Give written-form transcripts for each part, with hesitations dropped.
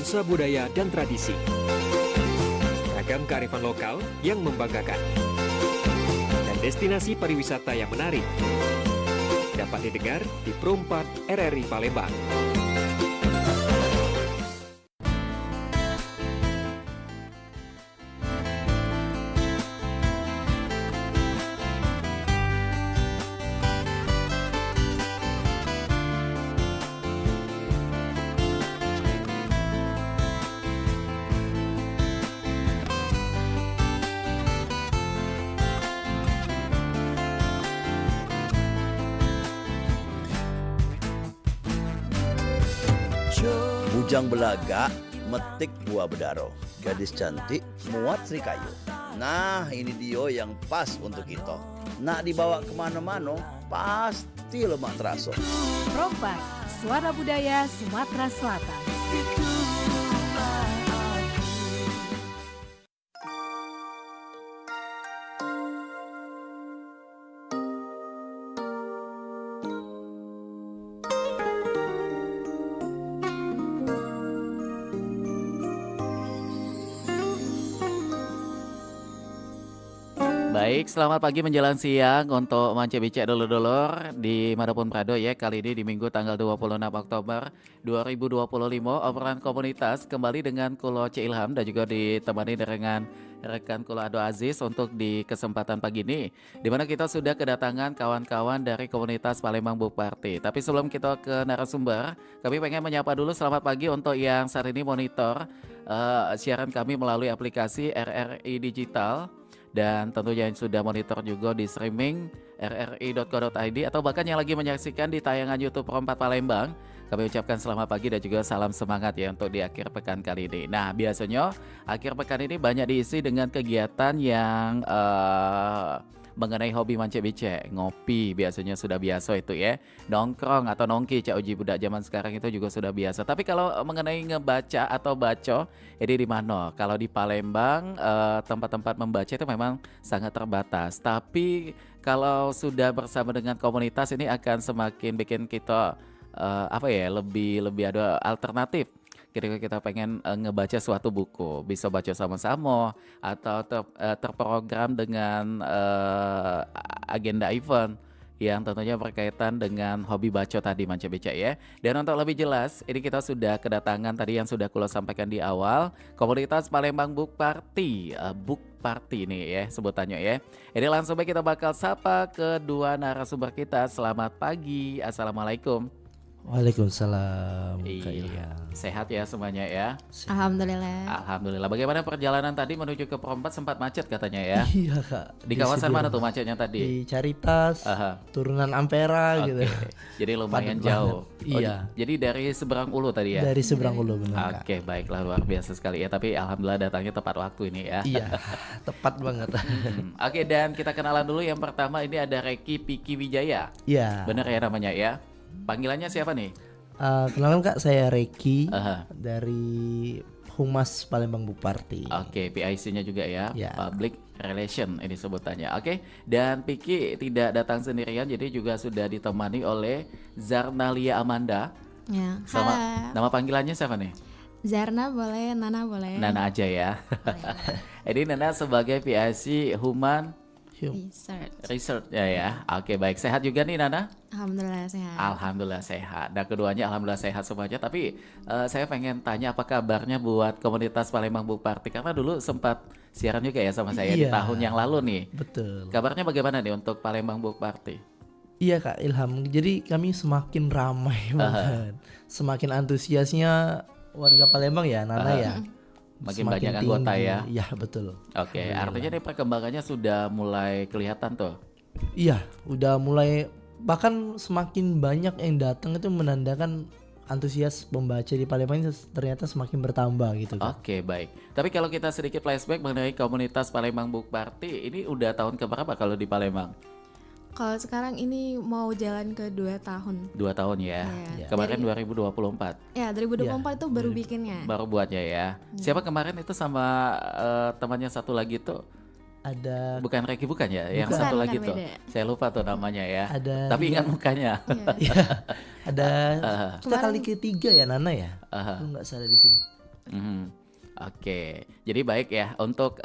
nuansa budaya dan tradisi. Ragam kearifan lokal yang membanggakan. Dan destinasi pariwisata yang menarik. Dapat didengar di Pro 4 RRI Palembang. Bujang belaga metik buah bedaro, gadis cantik muat serikayu. Nah ini dia yang pas untuk kita. Nak dibawa kemana-mana pasti lemak terasa. Pro 4, Suara Budaya Sumatera Selatan. Baik, selamat pagi menjelang siang untuk Mance Bicek dulur-dulur di Manapun Prado ya. Kali ini di Minggu tanggal 26 Oktober 2025 obrolan komunitas kembali dengan Kulo C. Ilham dan juga ditemani dengan rekan Kulo Ado Aziz untuk di kesempatan pagi ini, di mana kita sudah kedatangan kawan-kawan dari komunitas Palembang Book Party. Tapi sebelum kita ke narasumber, kami pengen menyapa dulu selamat pagi untuk yang saat ini monitor siaran kami melalui aplikasi RRI Digital. Dan tentunya yang sudah monitor juga di streaming rri.co.id atau bahkan yang lagi menyaksikan di tayangan YouTube Pro 4 Palembang. Kami ucapkan selamat pagi dan juga salam semangat ya untuk di akhir pekan kali ini. Nah biasanya akhir pekan ini banyak diisi dengan kegiatan yang mengenai hobi Mance Bicek, ngopi biasanya sudah biasa itu ya, nongkrong atau nongki cak uji budak zaman sekarang itu juga sudah biasa. Tapi kalau mengenai ngebaca atau baca, ini di mana? Kalau di Palembang tempat-tempat membaca itu memang sangat terbatas. Tapi kalau sudah bersama dengan komunitas ini akan semakin bikin kita lebih ada alternatif. Ketika kita pengen ngebaca suatu buku, bisa baca sama-sama atau terprogram dengan agenda event yang tentunya berkaitan dengan hobi baca tadi Mance Bicek ya. Dan untuk lebih jelas, ini kita sudah kedatangan tadi yang sudah Kulo sampaikan di awal, komunitas Palembang Book Party, Book Party nih ya sebutannya ya. Ini langsung baik kita bakal sapa kedua narasumber kita. Selamat pagi, assalamualaikum. Waalaikumsalam. Kak Iya, Ilham. sehat ya semuanya ya. Alhamdulillah. Alhamdulillah. Bagaimana perjalanan tadi menuju ke Pro 4 sempat macet katanya ya? Iya Kak. Di kawasan mana tuh macetnya Di tadi? Caritas, Aha. turunan Ampera Oke. gitu. Jadi lumayan Padat jauh. banget. Iya. Jadi dari seberang ulu tadi ya? Dari seberang ulu benar Kak. Oke, baiklah luar biasa sekali ya. Tapi alhamdulillah datangnya tepat waktu ini ya. Iya, tepat banget. Oke, dan kita kenalan dulu. Yang pertama ini ada Reki Piki Wijaya. Iya. Bener ya namanya ya? Panggilannya siapa nih? Kenalkan Kak, saya Reki Aha. dari Humas Palembang Book Party. Oke, PIC-nya juga ya, Ya. Public Relation ini sebutannya. Oke, dan Piki tidak datang sendirian, jadi juga sudah ditemani oleh Zarnalia Amanda. Ya. Sama Halo. nama panggilannya siapa nih? Zarna boleh, Nana boleh. Nana aja ya. Ini Nana sebagai PIC Human Research ya. Oke, baik. Sehat juga nih Nana? Alhamdulillah sehat. Alhamdulillah sehat. Dan keduanya alhamdulillah sehat semuanya. Tapi saya pengen tanya apa kabarnya buat komunitas Palembang Book Party, karena dulu sempat siaran juga ya sama saya di Iya. tahun yang lalu nih. Betul. Kabarnya bagaimana nih untuk Palembang Book Party? Iya Kak Ilham. Jadi kami semakin ramai banget. Semakin antusiasnya warga Palembang ya, Nana ya. Makin Semakin banyak anggota tinggi. ya. Iya betul. Oke, Alhamdulillah. artinya nih perkembangannya sudah mulai kelihatan tuh. Iya, udah mulai, bahkan semakin banyak yang datang itu menandakan antusias pembaca di Palembang ini ternyata semakin bertambah gitu. Kak. Oke, baik. Tapi kalau kita sedikit flashback mengenai komunitas Palembang Book Party, ini udah tahun keberapa kalau di Palembang? Kalau sekarang ini mau jalan ke 2 tahun. 2 tahun ya. Iya. Kemarin Dari- 2024 Ya 2024 itu baru bikinnya. baru buatnya ya. Siapa kemarin itu sama temannya satu lagi tuh? Ada Bukan Reki bukan ya? Yang Bukan, satu bukan, lagi tuh. beda. Saya lupa tuh namanya ya. Ada Tapi ingat mukanya. Iya. ada kita Kemarin- kali ketiga ya Nana ya. Aha. Lu nggak salah di sini. Mhm. Oke, jadi baik ya untuk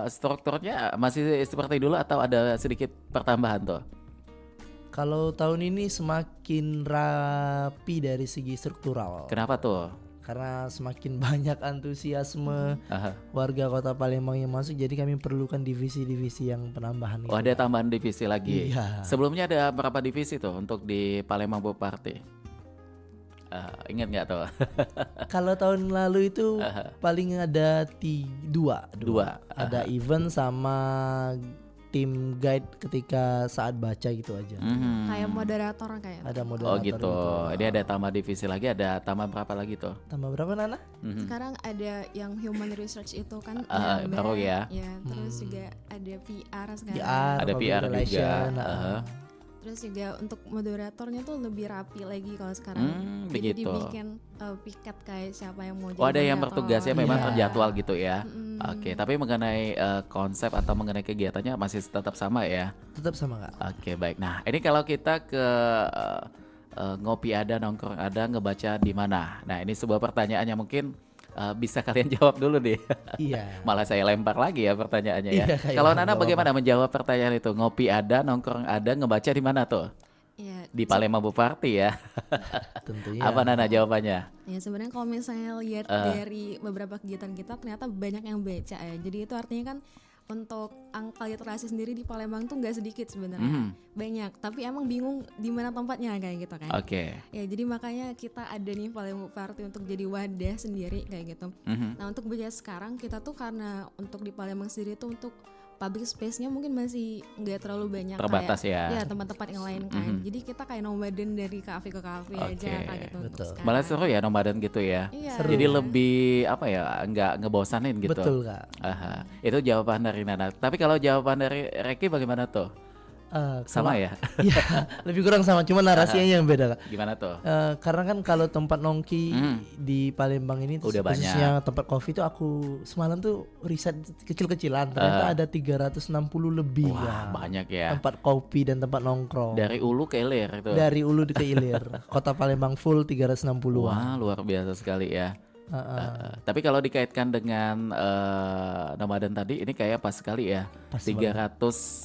strukturnya masih seperti dulu atau ada sedikit pertambahan tuh? Kalau tahun ini semakin rapi dari segi struktural. Kenapa tuh? Karena semakin banyak antusiasme Aha. warga Kota Palembang yang masuk, jadi kami perlukan divisi-divisi yang penambahan Oh, gitu, ada Kak. tambahan divisi lagi. Iya. Sebelumnya ada berapa divisi tuh untuk di Palembang Bupati? Ingat nggak tuh? Kalau tahun lalu itu Aha. paling ada dua. Dua. Ada event sama tim guide ketika saat baca gitu aja. Mhm. Kayak moderator kayak. Ada Oh moderator gitu. gitu. Ini ada tambah divisi lagi, ada tambah berapa lagi tuh? Tambah berapa Nana? Mhm. Sekarang ada yang human research itu kan Baru nambah. ya. Terus juga ada PR sekarang. PR, Ada public PR juga. relation, Aha. Terus juga untuk moderatornya tuh lebih rapi lagi kalau sekarang. Begitu. Jadi dibikin piket kayak siapa yang mau jadi Oh, ada yang moderator. bertugasnya memang Iya. terjadwal gitu ya. Mm-mm. Oke, tapi mengenai konsep atau mengenai kegiatannya masih tetap sama ya. Tetap sama Kak. Oke, baik. Nah, ini kalau kita ke ngopi ada, nongkrong ada, ngebaca di mana? Nah, ini sebuah pertanyaan yang mungkin bisa kalian jawab dulu deh. Iya. Malah saya lempar lagi ya pertanyaannya ya. Iya, kayak Kalau nggak Nana apa-apa. bagaimana menjawab pertanyaan itu? Ngopi ada, nongkrong ada, ngebaca di mana tuh? Iya. Di Palembang Bupati ya. Tentunya. Apa Nana jawabannya? Ya sebenarnya kalau misalnya lihat dari beberapa kegiatan kita ternyata banyak yang baca ya. Jadi itu artinya kan untuk angka literasi sendiri di Palembang tuh nggak sedikit sebenarnya. Banyak, tapi emang bingung di mana tempatnya kayak gitu kan. Oke. Ya jadi makanya kita ada nih Palembang Party untuk jadi wadah sendiri kayak gitu. Nah untuk baca sekarang kita tuh karena untuk di Palembang sendiri tuh untuk public space-nya mungkin masih nggak terlalu banyak Terbatas ya. ya tempat-tempat yang lain kan. Jadi kita kayak nomaden dari kafe ke kafe aja Oke, kayak gitu. untuk betul. sekarang. Malah seru ya nomaden gitu ya. Iya. Jadi lebih apa ya, nggak ngebosanin gitu. Betul Kak. Aha. Itu jawaban dari Nana. Tapi kalau jawaban dari Reki bagaimana tuh? Sama ya? Iya, lebih kurang sama, cuma narasinya yang beda Kak. Gimana tuh? Karena kan kalau tempat nongki di Palembang ini Udah khususnya tempat kopi itu aku semalam tuh riset kecil-kecilan ternyata ada 360 lebih Wah, ya. banyak ya. Tempat kopi dan tempat nongkrong. Dari ulu ke hilir itu. Dari ulu ke hilir. Kota Palembang full 360-an. Wah, luar biasa sekali ya. Tapi kalau dikaitkan dengan nomaden tadi, ini kayak pas sekali ya. Pas 300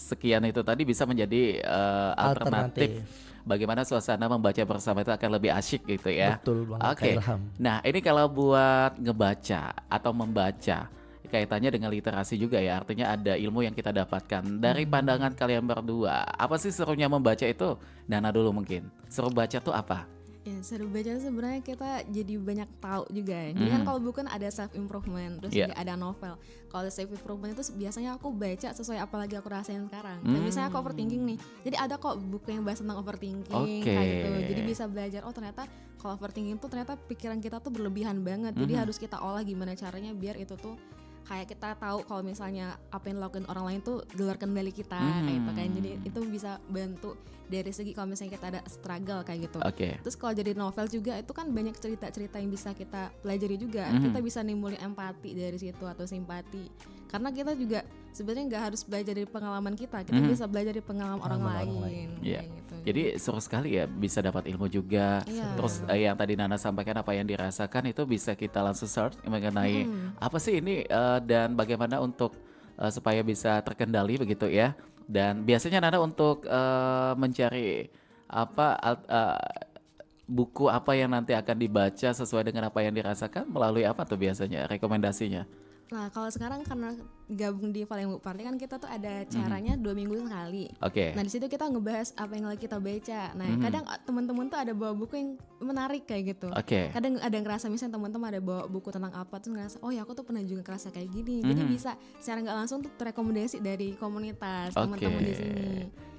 sekian itu tadi bisa menjadi alternatif. Bagaimana suasana membaca bersama itu akan lebih asyik gitu ya. Betul banget Oke. Kak Ilham. Nah, ini kalau buat ngebaca atau membaca kaitannya dengan literasi juga ya. Artinya ada ilmu yang kita dapatkan. Dari pandangan kalian berdua, apa sih serunya membaca itu? Nana dulu mungkin. Seru baca tuh apa? Ya seru baca sebenarnya kita jadi banyak tahu juga ya. Jadi kan kalau buku kan ada self improvement, terus juga ada novel. Kalau self improvement itu biasanya aku baca sesuai apa lagi aku rasain sekarang. Kayak misalnya aku overthinking nih. Jadi ada kok buku yang bahas tentang overthinking kayak gitu. Jadi bisa belajar oh ternyata kalau overthinking tuh ternyata pikiran kita tuh berlebihan banget. Jadi harus kita olah gimana caranya biar itu tuh kayak kita tahu kalau misalnya apa yang dilakukan orang lain tuh di luar kendali kita kayak gitu kan. Jadi itu bisa bantu dari segi kalau misalnya kita ada struggle kayak gitu. Oke. Terus kalau jadi novel juga itu kan banyak cerita-cerita yang bisa kita pelajari juga. Kita bisa nimbulin empati dari situ atau simpati. Karena kita juga sebenarnya nggak harus belajar dari pengalaman kita bisa belajar dari pengalaman orang lain. Iya. kayak gitu. Jadi seru sekali ya, bisa dapat ilmu juga. Iya. Terus yang tadi Nana sampaikan apa yang dirasakan itu bisa kita langsung search mengenai apa sih ini dan bagaimana untuk supaya bisa terkendali begitu ya. Dan biasanya Nana untuk mencari apa buku apa yang nanti akan dibaca sesuai dengan apa yang dirasakan melalui apa tuh biasanya rekomendasinya? Nah kalau sekarang karena gabung di Palembang Party kan kita tuh ada caranya 2 minggu sekali. Oke. Nah di situ kita ngebahas apa yang lagi kita baca. Nah kadang teman-teman tuh ada bawa buku yang menarik kayak gitu. Oke. Kadang ada yang ngerasa misalnya teman-teman ada bawa buku tentang apa terus ngerasa oh ya aku tuh pernah juga ngerasa kayak gini. Jadi bisa secara nggak langsung tuh terrekomendasi dari komunitas teman-teman di sini.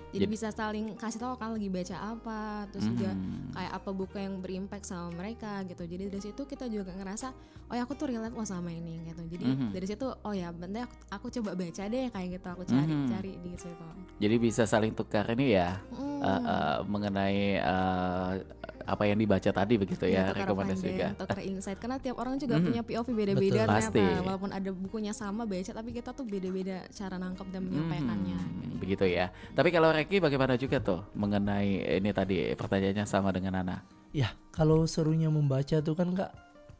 Jadi bisa saling kasih tahu kan lagi baca apa, terus juga kayak apa buku yang berimpact sama mereka gitu. Jadi dari situ kita juga ngerasa oh ya aku tuh relate loh sama ini gitu. Jadi dari situ oh ya bentar aku coba baca deh kayak gitu, aku cari di situ. Jadi bisa saling tukar ini ya mengenai apa yang dibaca tadi begitu ya, tukar rekomendasi finding, juga. tukar insight karena tiap orang juga punya POV beda-beda Betul. Pasti. ternyata. Walaupun ada bukunya sama baca tapi kita tuh beda-beda cara nangkep dan menyampaikannya. Begitu ya. Tapi kalau Reki bagaimana juga tuh mengenai ini tadi pertanyaannya sama dengan Nana? Ya, kalau serunya membaca tuh kan Kak,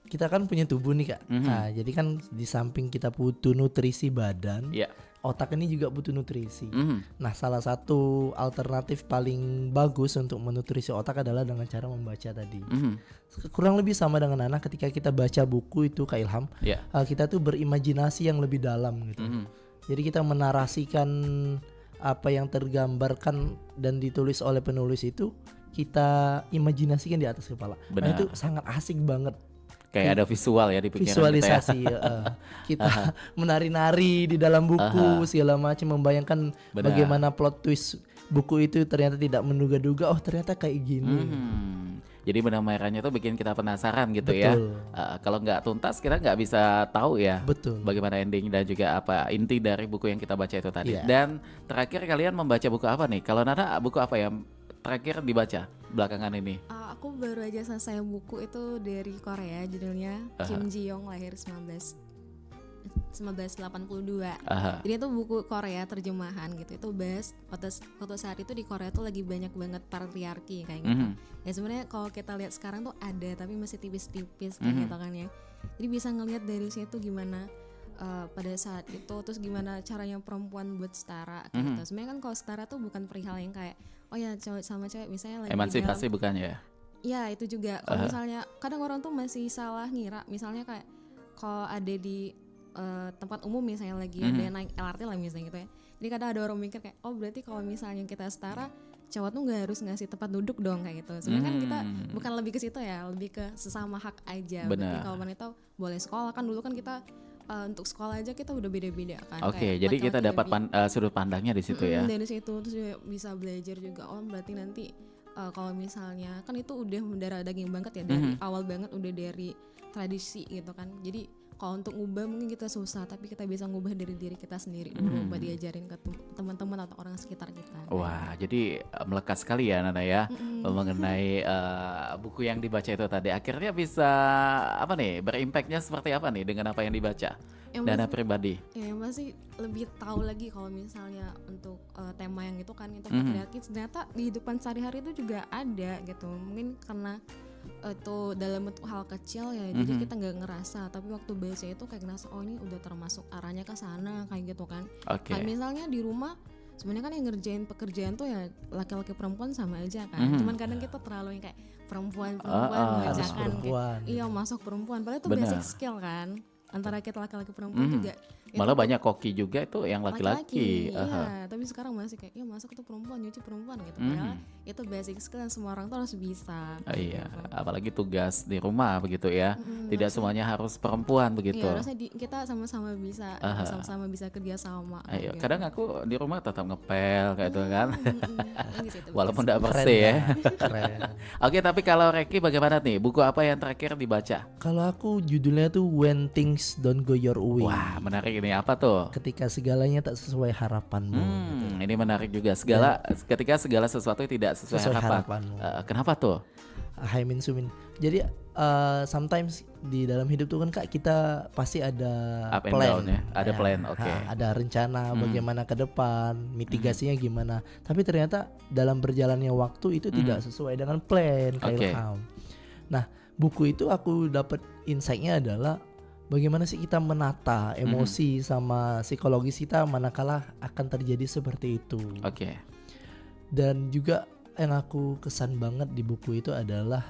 kita kan punya tubuh nih Kak. Nah, jadi kan di samping kita butuh nutrisi badan, Iya. otak ini juga butuh nutrisi. Nah, salah satu alternatif paling bagus untuk menutrisi otak adalah dengan cara membaca tadi. Kurang lebih sama dengan anak ketika kita baca buku itu Kak Ilham, Iya. kita tuh berimajinasi yang lebih dalam gitu. Jadi kita menarasikan apa yang tergambarkan dan ditulis oleh penulis itu kita imajinasikan di atas kepala. Nah, Benar. itu sangat asik banget. Kayak ada visual ya di pikiran Visualisasi kita ya. kita menari-nari di dalam buku segala macam, membayangkan Benar. bagaimana plot twist buku itu ternyata tidak menduga-duga, oh ternyata kayak gini. Jadi benang-merahnya tuh bikin kita penasaran gitu ya. Betul. Kalau nggak tuntas kita nggak bisa tahu ya. Betul. Bagaimana ending dan juga apa inti dari buku yang kita baca itu tadi. Iya. Dan terakhir kalian membaca buku apa nih? Kalau Nana buku apa yang terakhir dibaca belakangan ini? Aku baru aja selesai buku itu dari Korea, judulnya Kim Ji Young, lahir 1982. Jadi itu buku Korea terjemahan gitu. Itu bahas waktu saat itu di Korea tuh lagi banyak banget patriarki kayak gitu. Ya sebenarnya kalau kita lihat sekarang tuh ada, tapi masih tipis-tipis kayak gitu kan ya. Jadi bisa ngelihat dari situ gimana pada saat itu, terus gimana caranya perempuan buat setara kayak gitu. Sebenarnya kan kalau setara tuh bukan perihal yang kayak oh ya cowok sama cewek misalnya lagi Emansipasi bukannya ya? Ya itu juga kalau misalnya kadang orang tuh masih salah ngira, misalnya kayak kalau ada di tempat umum misalnya lagi ada naik LRT lah misalnya gitu ya. Jadi kadang ada orang mikir kayak oh berarti kalau misalnya kita setara cowok tuh nggak harus ngasih tempat duduk dong kayak gitu. Sebenarnya kan kita bukan lebih ke situ ya, lebih ke sesama hak aja. Berarti Benar. kalau wanita boleh sekolah, kan dulu kan kita untuk sekolah aja kita udah beda-beda kan. Oke, Kayak jadi kita laki-laki dapat lebih- sudut pandangnya di situ ya. Dari situ terus juga bisa belajar juga oh berarti nanti kalau misalnya kan itu udah mendarah daging banget ya dari awal banget, udah dari tradisi gitu kan. Jadi kalau untuk ngubah mungkin kita susah, tapi kita bisa ngubah dari diri kita sendiri dulu, buat diajarin ke teman-teman atau orang sekitar kita. Wah, jadi melekat sekali ya Nana ya mengenai buku yang dibaca itu tadi. Akhirnya bisa apa nih, berimpactnya seperti apa nih dengan apa yang dibaca? Yang Dana pasti- pribadi. Ya yang pasti lebih tahu lagi kalau misalnya untuk tema yang itu kan itu patriarki ternyata di hidupan sehari-hari itu juga ada gitu. Mungkin karena itu dalam bentuk hal kecil ya, jadi kita nggak ngerasa, tapi waktu baca itu kayak ngerasa oh ini udah termasuk arahnya ke sana kayak gitu kan. Oke. Kayak misalnya di rumah sebenarnya kan yang ngerjain pekerjaan tuh ya laki-laki perempuan sama aja kan. Cuman kadang kita terlalu yang kayak perempuan Harus mengerjakan kayak perempuan. iya masuk perempuan, padahal itu Benar. basic skill kan. Antara kita laki-laki perempuan juga itu Malah tuh banyak koki juga itu yang laki-laki. iya, tapi sekarang masih kayak ya masak itu perempuan, nyuci perempuan gitu. Padahal itu basic skill yang semua orang tuh harus bisa. Iya, gitu. apalagi tugas di rumah begitu ya. Tidak semuanya harus perempuan begitu. Iya, harusnya kita sama-sama bisa, sama-sama bisa kerja sama. Ayo, gitu. kadang aku di rumah tetap ngepel kayak itu kan. Di situ Walaupun bisa. tidak bersih ya. Keren. Oke, tapi kalau Reki bagaimana nih? Buku apa yang terakhir dibaca? Kalau aku judulnya tuh When Things Don't Go Your Way. Wah, menarik ini apa tuh? Ketika segalanya tak sesuai harapanmu. Ini menarik juga. Ketika segala sesuatu tidak sesuai, Sesuai harapan. harapanmu. Kenapa tuh? Hai Min Sumin. Jadi sometimes di dalam hidup tuh kan Kak kita pasti ada Up and plan. down ya. Ada plan, oke. Ada rencana bagaimana ke depan, mitigasinya gimana. Tapi ternyata dalam berjalannya waktu itu tidak sesuai dengan plan Kak Oke. Ilham. Nah, buku itu aku dapat insight-nya adalah bagaimana sih kita menata emosi sama psikologis kita manakala akan terjadi seperti itu. Oke. Dan juga yang aku kesan banget di buku itu adalah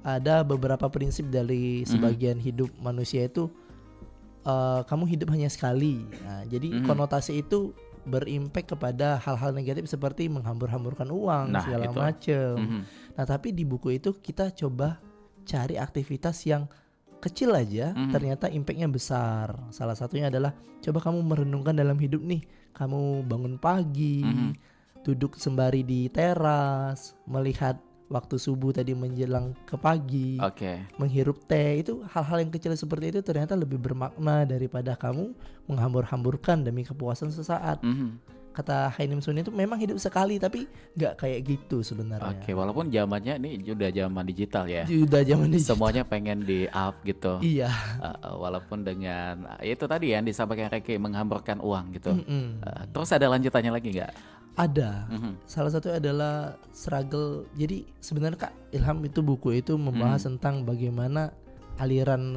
ada beberapa prinsip dari sebagian hidup manusia itu kamu hidup hanya sekali. Nah, jadi konotasi itu berimpact kepada hal-hal negatif seperti menghambur-hamburkan uang Nah, segala itu. macem. Nah, tapi di buku itu kita coba cari aktivitas yang kecil aja, ternyata impactnya besar. Salah satunya adalah coba kamu merenungkan dalam hidup nih. Kamu bangun pagi, duduk sembari di teras, melihat waktu subuh tadi menjelang ke pagi, Oke. menghirup teh. Itu hal-hal yang kecil seperti itu ternyata lebih bermakna daripada kamu menghambur-hamburkan demi kepuasan sesaat. Kata Hainim Sun itu memang hidup sekali, tapi nggak kayak gitu sebenarnya. Oke, walaupun zamannya ini sudah zaman digital ya. Udah zaman digital. Semuanya pengen di up gitu. Iya. Walaupun dengan itu tadi yang disampaikan Reki menghamburkan uang gitu. Mm-mm. Terus ada lanjutannya lagi nggak? Ada. Salah satu adalah struggle. Jadi sebenarnya Kak Ilham itu buku itu membahas tentang bagaimana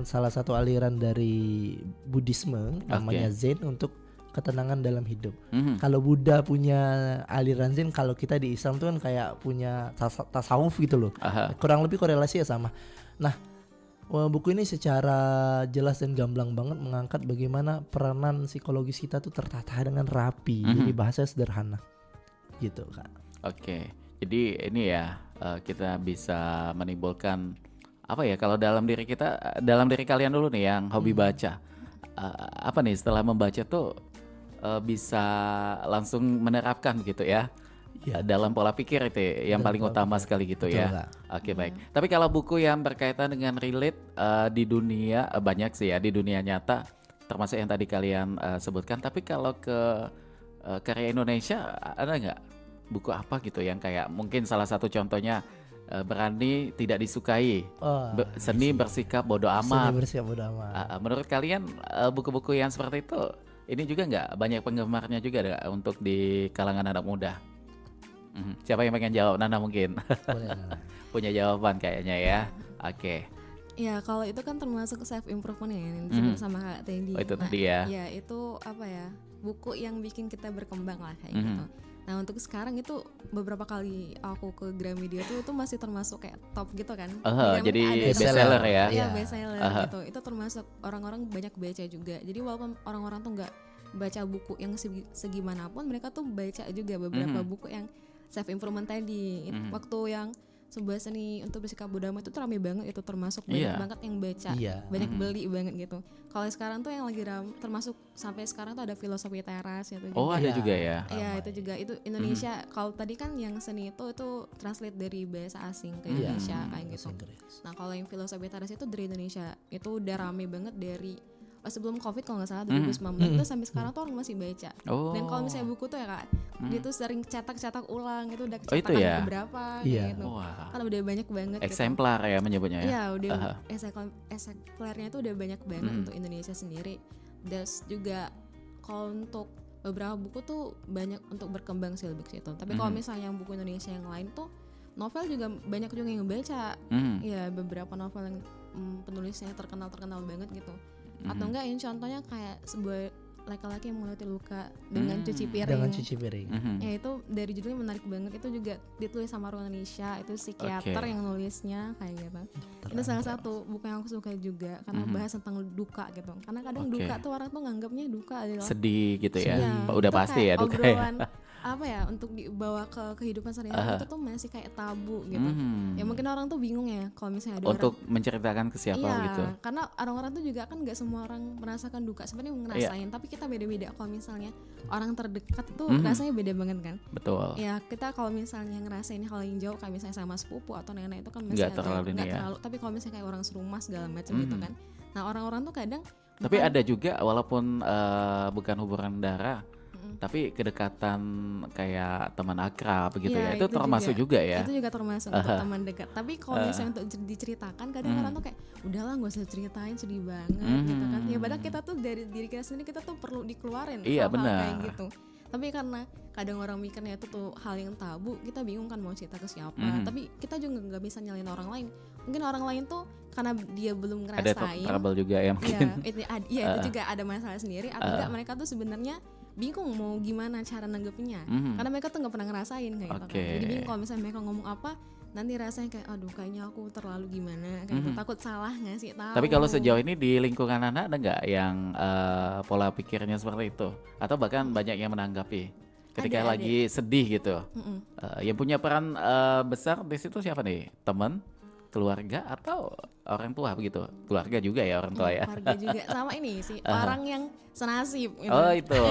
salah satu aliran dari Buddhisme namanya Zen untuk ketenangan dalam hidup. Kalau Buddha punya aliran Zen, kalau kita di Islam tuh kan kayak punya tasawuf gitu loh. Kurang lebih korelasi ya sama. Nah, buku ini secara jelas dan gamblang banget mengangkat bagaimana peranan psikologis kita tuh tertata dengan rapi. Jadi bahasanya sederhana gitu Kak. Oke, jadi ini ya kita bisa menimbulkan apa ya, kalau dalam diri kalian dulu nih yang hobi baca, apa nih setelah membaca tuh bisa langsung menerapkan gitu ya, dalam pola pikir itu yang paling utama sekali gitu. Betul, ya. Oke, baik. Tapi kalau buku yang berkaitan dengan relate di dunia banyak sih ya, di dunia nyata, termasuk yang tadi kalian sebutkan. Tapi kalau ke karya Indonesia ada nggak buku apa gitu yang kayak mungkin salah satu contohnya berani tidak disukai, seni bersikap bodoh amat. Menurut kalian buku-buku yang seperti itu ini juga nggak banyak penggemarnya juga untuk di kalangan anak muda? Siapa yang pengen jawab? Nana mungkin. Boleh, Nana. Punya jawaban kayaknya ya. Oke. Ya kalau itu kan termasuk self improvement ya yang disebut sama Kak Teddy. Oh itu tadi ya. Ya itu apa ya, buku yang bikin kita berkembang lah kayak gitu. Nah untuk sekarang itu beberapa kali aku ke Gramedia tuh itu masih termasuk kayak top gitu kan. Jadi bestseller ya. Iya bestseller gitu. Itu termasuk orang-orang banyak baca juga. Jadi walaupun orang-orang tuh nggak baca buku yang segimanapun, mereka tuh baca juga beberapa buku yang self improvement tadi. Waktu yang sebuah seni untuk bersikap bodoh amat itu rame banget, itu termasuk banyak banget yang baca, banyak beli banget gitu. Kalau sekarang tuh yang lagi termasuk sampai sekarang tuh ada filosofi teras itu juga. Ada juga ya. Iya itu juga, itu Indonesia. Kalau tadi kan yang seni itu translate dari bahasa asing ke Indonesia kayak gitu. Nah kalau yang filosofi teras itu dari Indonesia, itu udah rame banget dari sebelum COVID kalau nggak salah 2019 itu sampai sekarang tuh orang masih baca. Dan kalau misalnya buku tuh ya Kak, dia tuh sering cetak ulang, itu udah cetakan keberapa gitu. Kan udah banyak banget eksemplar gitu. Ya menyebutnya ya. Iya udah eksemplarnya tuh udah banyak banget untuk Indonesia sendiri. Dan juga kalau untuk beberapa buku tuh banyak untuk berkembang sih lebih ke situ. Tapi kalau misalnya yang buku Indonesia yang lain tuh novel juga banyak juga yang baca. Ya beberapa novel yang penulisnya terkenal banget gitu. Atau enggak yang contohnya kayak sebuah laki-laki yang mengobati luka dengan cuci piring. Ya itu dari judulnya menarik banget. Itu juga ditulis sama orang Indonesia, itu psikiater yang nulisnya kayak gitu. Itu salah satu buku yang aku suka juga karena bahas tentang duka gitu. Karena kadang duka tuh orang tuh nganggapnya duka adalah sedih gitu ya. Udah pasti ya duka ya. Apa ya untuk dibawa ke kehidupan sehari-hari itu tuh masih kayak tabu gitu. Ya mungkin orang tuh bingung ya kalau misalnya ada untuk menceritakan ke siapa gitu. Karena orang-orang tuh juga kan nggak semua orang merasakan duka, sebenarnya ngerasain, tapi kita beda-beda. Kalau misalnya orang terdekat itu rasanya beda banget kan. Betul. Ya kita kalau misalnya ngerasain hal yang jauh kayak misalnya sama sepupu atau nenek itu kan masih nggak terlalu. Tapi kalau misalnya kayak orang serumah segala macam gitu kan. Nah orang-orang tuh kadang. Tapi ada juga walaupun bukan hubungan darah. Tapi kedekatan kayak teman akrab begitu ya, itu termasuk juga ya. Itu juga termasuk untuk teman dekat. Tapi kalau misalnya untuk diceritakan, kadang orang tuh kayak udahlah nggak usah ceritain, sedih banget gitu kan. Ya padahal kita tuh dari diri kita sendiri kita tuh perlu dikeluarin hal-hal kayak gitu. Tapi karena kadang orang mikirnya itu tuh hal yang tabu, kita bingung kan mau cerita ke siapa. Tapi kita juga nggak bisa nyalain orang lain. Mungkin orang lain tuh karena dia belum ngerasain. Ada trouble juga ya mungkin. Iya itu juga ada masalah sendiri. Atau enggak mereka tuh sebenarnya bingung mau gimana cara nanggepinnya. Karena mereka tuh nggak pernah ngerasain kayak gitu kan. Jadi bingung kalau misalnya mereka ngomong apa, nanti rasanya kayak aduh kayaknya aku terlalu gimana kayak gitu, takut salah ngasih tahu. Tapi kalau sejauh ini di lingkungan anak ada nggak yang pola pikirnya seperti itu, atau bahkan banyak yang menanggapi ketika lagi sedih gitu? Yang punya peran besar di situ siapa nih? Teman, keluarga, atau orang tua begitu? Keluarga juga ya, orang tua ya. Keluarga juga sama ini sih orang yang senasib gitu. Oh itu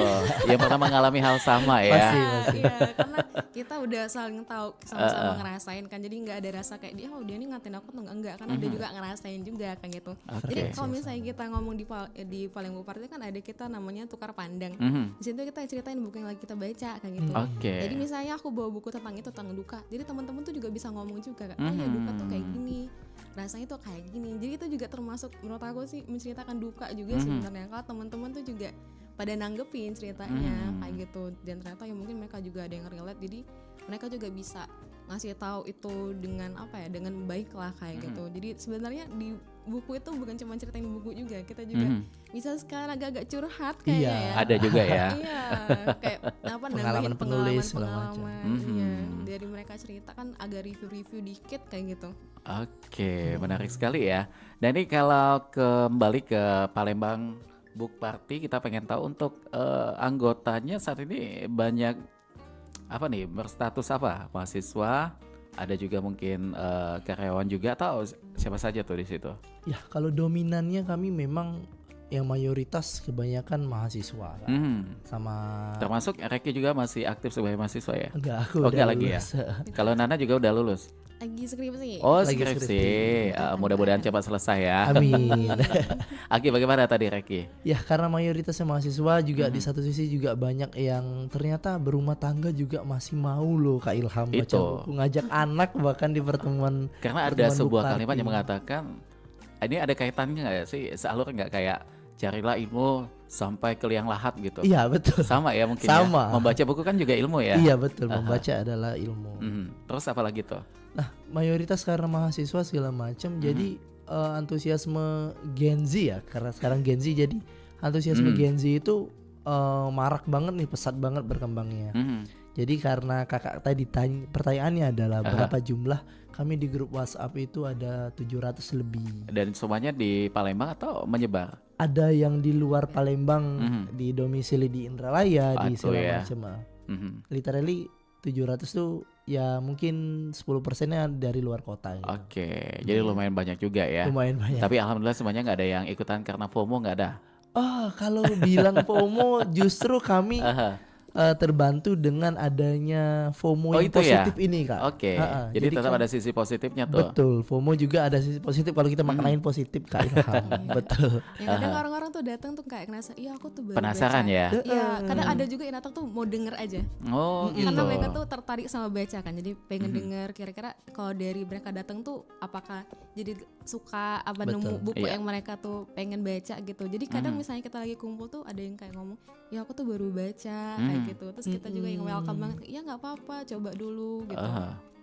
yang pernah mengalami hal sama ya. Iya karena kita udah saling tahu, sama-sama ngerasain kan, jadi nggak ada rasa kayak dia dia nih ngatain aku tuh enggak, karena dia juga ngerasain juga kan gitu. Jadi kalau misalnya kita ngomong di paling party kan ada kita namanya tukar pandang. Di situ kita ceritain buku yang lagi kita baca kan gitu. Jadi misalnya aku bawa buku tentang itu, tentang duka, jadi teman-teman tuh juga bisa ngomong juga kan, ya duka tuh kayak gini, rasanya tuh kayak gini. Jadi itu juga termasuk menurut aku sih menceritakan duka juga sebenarnya. Kalau teman-teman tuh juga pada nanggepin ceritanya kayak gitu, dan ternyata ya mungkin mereka juga ada yang relate, jadi mereka juga bisa ngasih tahu itu dengan apa ya, dengan baik lah kayak gitu. Jadi sebenarnya di buku itu bukan cuma ceritain di buku juga, kita juga bisa sekarang agak-agak curhat kayaknya ya. Ada juga ya. Iya, kayak apa Pengalaman penulis, segala macam. pengalaman. Iya, dari mereka cerita kan agak review-review dikit kayak gitu. Oke, menarik sekali ya. Dan ini kalau kembali ke Palembang Book Party, kita pengen tahu untuk anggotanya saat ini banyak apa nih, berstatus apa? Mahasiswa, ada juga mungkin karyawan juga, atau siapa saja tuh di situ? Ya kalau dominannya kami memang yang mayoritas kebanyakan mahasiswa kan. Sama Termasuk Reki juga masih aktif sebagai mahasiswa ya? enggak, aku Oh, udah enggak lagi ya? lulus. Kalau Nana juga udah lulus? Lagi skripsi. Oh, Lagi skripsi. skripsi. Mudah-mudahan cepat selesai ya. Amin. Aki, bagaimana tadi Reki? Ya karena mayoritasnya mahasiswa juga di satu sisi juga banyak yang ternyata berumah tangga juga masih mau loh Kak Ilham baca Itu. buku, ngajak anak bahkan di pertemuan. Karena ada pertemuan sebuah book kalimat party. yang mengatakan, ini ada kaitannya nggak sih? Sealur nggak kayak carilah ilmu sampai ke liang lahat gitu? Iya betul. Sama ya mungkin Sama. ya. Membaca buku kan juga ilmu ya? Iya betul, membaca adalah ilmu. Terus apa lagi tuh? Nah, mayoritas karena mahasiswa segala macam, jadi antusiasme Gen Z ya, karena sekarang Gen Z, jadi antusiasme Gen Z itu marak banget nih, pesat banget berkembangnya. Jadi karena kakak tadi pertanyaannya adalah berapa jumlah, kami di grup WhatsApp itu ada 700 lebih. Dan semuanya di Palembang atau menyebar? Ada yang di luar Palembang, di domisili di Indralaya, di Aduh segala ya. macam. Literally 700 tuh ya mungkin 10%-nya dari luar kota gitu. Oke, jadi lumayan banyak juga ya. Lumayan banyak. Tapi alhamdulillah semuanya nggak ada yang ikutan karena FOMO, nggak ada. Kalau bilang FOMO, justru kami Aha. terbantu dengan adanya FOMO Oh, yang itu ya? positif ini Kak. Oke, Ha-ha, jadi tetap kan- ada sisi positifnya tuh. Betul, FOMO juga ada sisi positif kalau kita maknain positif Kak Ilham. Betul. Yang kadang orang-orang tuh datang tuh kayak ngerasa, iya aku tuh baru Penasaran baca. ya? Iya, kadang ada juga yang datang tuh mau denger aja. Oh gitu. Karena mereka tuh tertarik sama baca kan, jadi pengen denger kira-kira kalau dari mereka datang tuh apakah jadi suka apa Betul. nemu buku Iya. yang mereka tuh pengen baca gitu. Jadi kadang misalnya kita lagi kumpul tuh ada yang kayak ngomong, ya aku tuh baru baca kayak gitu. Terus kita juga yang welcome banget, iya nggak apa-apa, coba dulu gitu.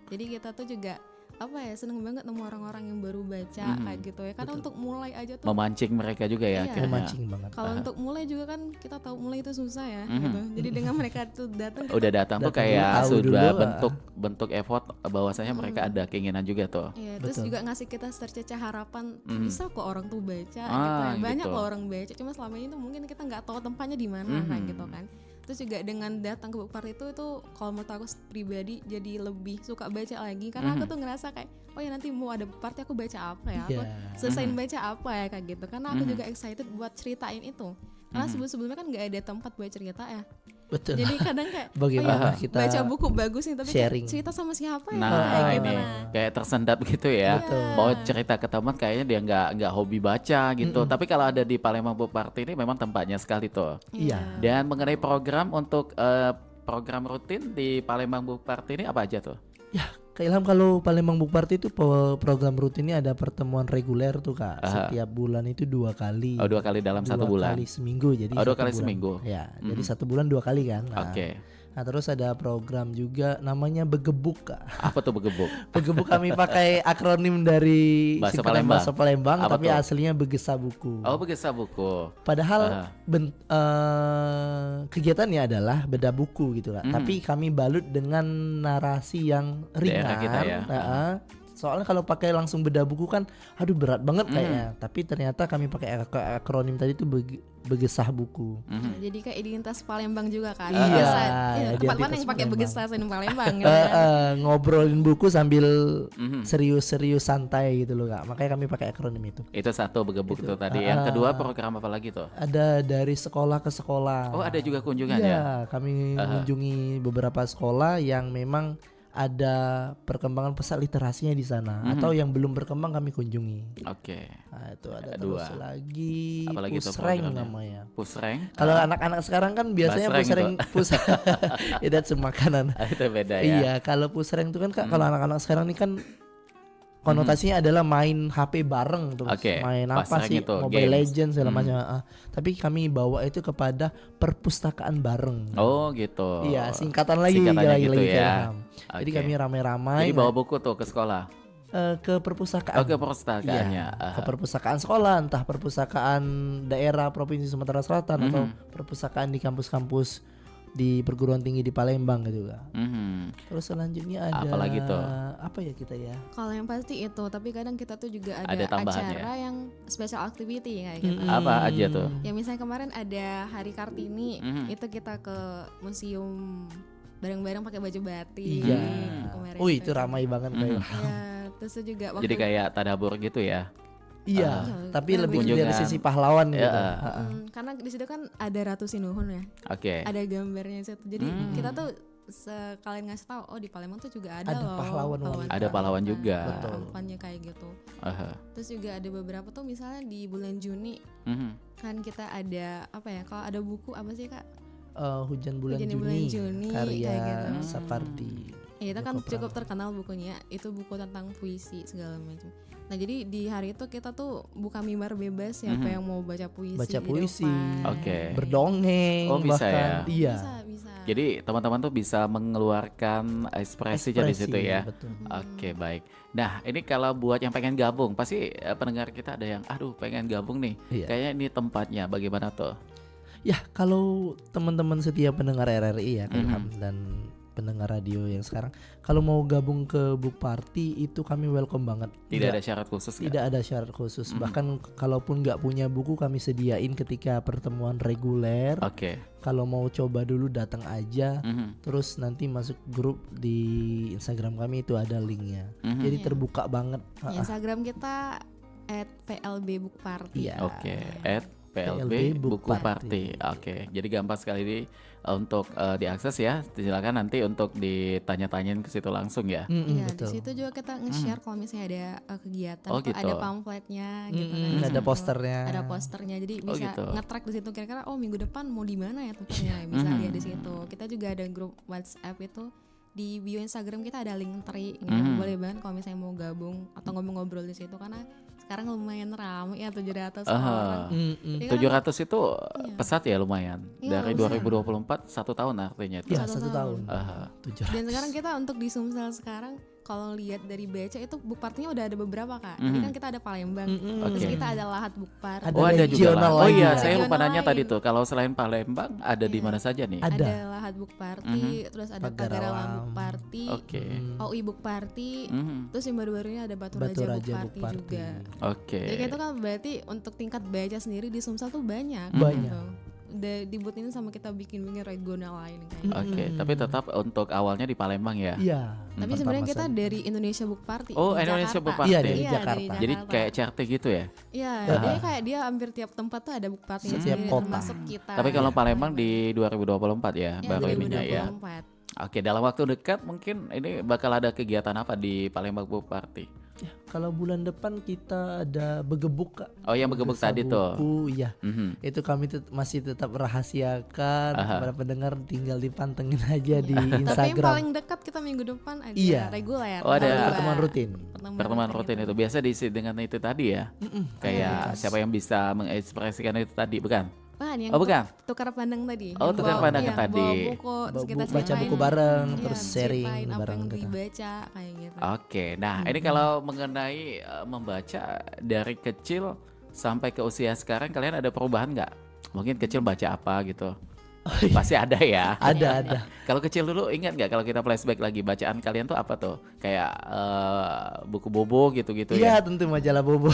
Jadi kita tuh juga apa ya, seneng banget nemu orang-orang yang baru baca kayak gitu ya. Karena untuk mulai aja tuh Memancing mereka juga ya Iya. akhirnya. Memancing banget. kalau untuk mulai juga kan kita tahu mulai itu susah ya gitu. Jadi dengan mereka tuh datang Udah datang tuh Datang dulu, kayak tahu sudah dulu, bentuk effort bahwasanya mereka ada keinginan juga tuh. iya, terus Betul. juga ngasih kita tercecah harapan, bisa kok orang tuh baca Ah, gitu ya. Banyak gitu. loh orang baca, cuma selama ini tuh mungkin kita nggak tahu tempatnya di mana kayak gitu kan. Terus juga dengan datang ke book party itu kalau menurut aku pribadi jadi lebih suka baca lagi, karena aku tuh ngerasa kayak oh ya nanti mau ada book party aku baca apa ya, aku Iya. selesaiin baca apa ya kayak gitu. Karena aku juga excited buat ceritain itu. Karena sebelum-sebelumnya kan nggak ada tempat buat cerita ya. Betul. Jadi kadang kayak Bagaimana oh ya, kita baca buku bagus nih tapi sharing. cerita sama siapa ya Nah, kayak gitu ini nah. kayak tersendat gitu ya. Betul. Mau cerita ke teman kayaknya dia nggak hobi baca gitu. Tapi kalau ada di Palembang Book Party ini memang tempatnya sekali tuh. Iya. Dan mengenai program untuk program rutin di Palembang Book Party ini apa aja tuh? Ya, Kak Ilham, kalau Palembang Book Party itu program rutinnya ada pertemuan reguler tuh Kak. Setiap bulan itu 2 kali. Oh, 2 kali dalam 1 2 bulan. kali seminggu, jadi Oh, 2 1 kali bulan. seminggu. Ya, jadi 1 bulan 2 kali kan. Oke. Nah, terus ada program juga namanya Begebuk Kak. Apa tuh Begebuk? Begebuk kami pakai akronim dari Bahasa singkatan Palembang. bahasa Palembang, Apa tapi tuh? aslinya Begesa Buku. Oh, Begesa Buku. Padahal kegiatannya adalah beda buku gitu Kak. Tapi kami balut dengan narasi yang ringan. Daerah kita ya. Soalnya kalau pakai langsung beda buku kan aduh berat banget kayaknya. Tapi ternyata kami pakai akronim tadi itu Begesah Buku. Nah, jadi kayak identitas Palembang juga kan. Iya, Biasa, tempat mana identitas yang pakai Palembang. Begesa di Palembang gitu kan. Ngobrolin buku sambil serius-serius santai gitu loh Kak. Makanya kami pakai akronim itu. Itu satu Begebuk tuh tadi. Yang kedua program apa lagi tuh? Ada dari sekolah ke sekolah. Oh, ada juga kunjungan ya? Iya, kami mengunjungi beberapa sekolah yang memang ada perkembangan pesat literasinya di sana, atau yang belum berkembang kami kunjungi. Oke. Nah, itu ada Dua. terus lagi Apalagi itu pusreng programnya? namanya. Pusreng? Kalau anak-anak sekarang kan biasanya Basreng pusreng itu makanan. Itu beda ya? Iya, kalau pusreng itu kan Kak, kalau anak-anak sekarang ini kan konotasinya adalah main HP bareng terus, Oke, main pas apa sering sih, itu, Mobile games. Legends segala macam. Tapi kami bawa itu kepada perpustakaan bareng. Oh gitu. Iya, singkatan lagi Singkatannya gitu lagi ya. Ilham. Jadi Oke. kami ramai-ramai Jadi bawa buku tuh ke sekolah. ke perpustakaan. Oh, ke perpustakaannya. Iya, ke perpustakaan sekolah, entah perpustakaan daerah Provinsi Sumatera Selatan atau perpustakaan di kampus-kampus di perguruan tinggi di Palembang gitu kan. Terus selanjutnya ada Apalagi tuh? apa ya kita ya? Kalau yang pasti itu, tapi kadang kita tuh juga ada Ada tambahan acara ya? yang special activity kayak gitu. Apa aja tuh? Ya misalnya kemarin ada Hari Kartini, itu kita ke museum bareng-bareng pakai baju batik. Iya. Kemarin Itu ramai banget Kak Ilham. Ya, terus juga waktu Jadi kayak tadabur gitu ya. Iya, Iya, tapi lebih kunjungan. dari sisi pahlawan gitu. Ya, karena di situ kan ada Ratu Sinuhun ya, Oke. ada gambarnya di situ. Jadi kita tuh sekalian ngasih tahu, oh di Palembang tuh juga ada Ada loh pahlawan wanita. Ada pahlawan wanita. juga. Betul. Kampanye kayak gitu. Aha. Terus juga ada beberapa tuh misalnya di bulan Juni Mhm. kan kita ada apa ya, kalau ada buku apa sih Kak? Hujan bulan Hujan Juni, bulan Juni, karya kayak gitu. Sapardi. Ya itu kan Joko cukup Pramana. terkenal bukunya. Itu buku tentang puisi segala macam. Nah jadi di hari itu kita tuh buka mimbar bebas, siapa yang mau baca puisi. Baca di puisi, depan. Oke. Berdongeng, Oh, bisa bahkan ya? iya. Bisa. Jadi teman-teman tuh bisa mengeluarkan ekspresinya di situ ya. Betul. Oke, baik. Nah, ini kalau buat yang pengen gabung, pasti pendengar kita ada yang aduh pengen gabung nih. Iya. Kayaknya ini tempatnya bagaimana tuh? Ya, kalau teman-teman setia pendengar RRI ya, Kak Ilham, dan pendengar radio yang sekarang, kalau mau gabung ke Book Party itu kami welcome banget. Tidak ada syarat khusus nggak? Tidak ada syarat khusus. Bahkan kalaupun nggak punya buku kami sediain ketika pertemuan reguler. Oke. Kalau mau coba dulu datang aja. Mhm. Terus nanti masuk grup di Instagram kami itu ada linknya. Jadi terbuka banget. Instagram kita @plbbbookparty. Iya. Oke, PLB PLB Buku Book Party. Oke, jadi gampang sekali untuk diakses ya. Silakan nanti untuk ditanya-tanyain ke situ langsung ya. Iya, di betul. situ juga kita nge-share kalau misalnya ada kegiatan, Oh, tuh gitu. ada pamfletnya gitu kan. Ada Di situ. posternya. Ada posternya. Jadi Oh, bisa gitu. nge-track di situ kira-kira oh minggu depan mau di mana ya tempatnya. Bisa lihat di situ. Kita juga ada grup WhatsApp itu. Di bio Instagram kita ada link tree, boleh banget kalau misalnya mau gabung atau ngobrol-ngobrol di situ karena sekarang lumayan ramai ya 700 orang. Jadi kan 700 itu pesat ya lumayan. Iya, Dari lumayan. 2024 1 tahun artinya itu. Ya, Satu 1 tahun. Aha. 700. Dan sekarang kita untuk di Sumsel sekarang kalau lihat dari baca itu book party-nya udah ada beberapa Kak. Tadi kan kita ada Palembang, terus Oke. kita ada Lahat Book Party. Ada Oh ada juga regional lah. Oh lagi iya, ya. saya lupa Regional nanya tadi lain. tuh. Kalau selain Palembang ada di mana saja nih? Ada. Lahat Book Party, terus ada Pagaralam Book Party, Oke. OI Book Party, terus yang baru-barunya ada Batu Batu Raja, Raja Book Book Party Party. juga. Oke. Jadi kayak itu kan berarti untuk tingkat baca sendiri di Sumsel tuh banyak. Banyak. Gitu. Udah dibutuhin sama kita bikin regional lain kayak. Oke, tapi tetap untuk awalnya di Palembang ya. Iya. Tapi sebenarnya kita dari Indonesia Book Party. Oh, di Indonesia Jakarta. Book Party. Iya, dari Iya, Jakarta. Jadi kayak CRT gitu ya. Iya, dia kayak dia hampir tiap tempat tuh ada book party Setiap sendiri, kota. termasuk kita. Tapi kalau Palembang di 2024 ya, ya, baru ininya ya. 2024. Oke, dalam waktu dekat mungkin ini bakal ada kegiatan apa di Palembang Book Party? Ya, kalau bulan depan kita ada begebuk Kak. Oh, yang begebuk Desa tadi tuh. buku, iya. Mhm. Itu kami masih tetap rahasiakan. Aha. Para pendengar tinggal dipantengin aja di Tapi yang Instagram. paling dekat kita minggu depan ada Iya. reguler. Oh, ada tanggal pertemuan 2. rutin. Pertemuan rutin itu biasa diisi dengan itu tadi ya. Kayak siapa yang bisa mengekspresikan itu tadi, bukan? Bukan yang Oh, bukan. tukar pandang tadi. Oh, Yang tukar bawa- pandangan iya, tadi. bawa buku, terus kita Baca ceritain, buku bareng, iya, terus sharing ceritain apa bareng yang kita. dibaca kayak gitu. Oke, nah ini kalau mengenai membaca dari kecil sampai ke usia sekarang, kalian ada perubahan nggak? Mungkin kecil baca apa gitu? Pasti ada ya. Ada. Kalau kecil dulu ingat nggak kalau kita flashback lagi bacaan kalian tuh apa tuh? Kayak buku bobo gitu-gitu Iya, ya. tentu majalah Bobo.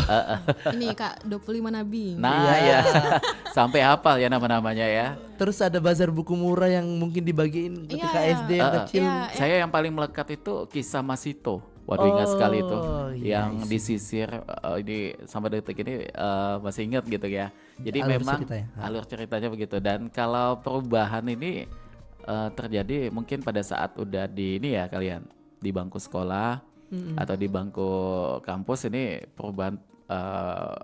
Ini Kak 25 Nabi. Nah Iya. ya, sampai hafal ya nama-namanya ya. Terus ada bazar buku murah yang mungkin dibagiin ketika Iya. SD yang kecil. Iya. Saya yang paling melekat itu kisah Masito. Waduh ingat sekali itu, iya, yang disisir ini sampai detik ini masih ingat gitu ya. Jadi Alur memang ceritanya. alur ceritanya begitu. Dan kalau perubahan ini terjadi mungkin pada saat udah di ini ya kalian di bangku sekolah atau di bangku kampus, ini perubahan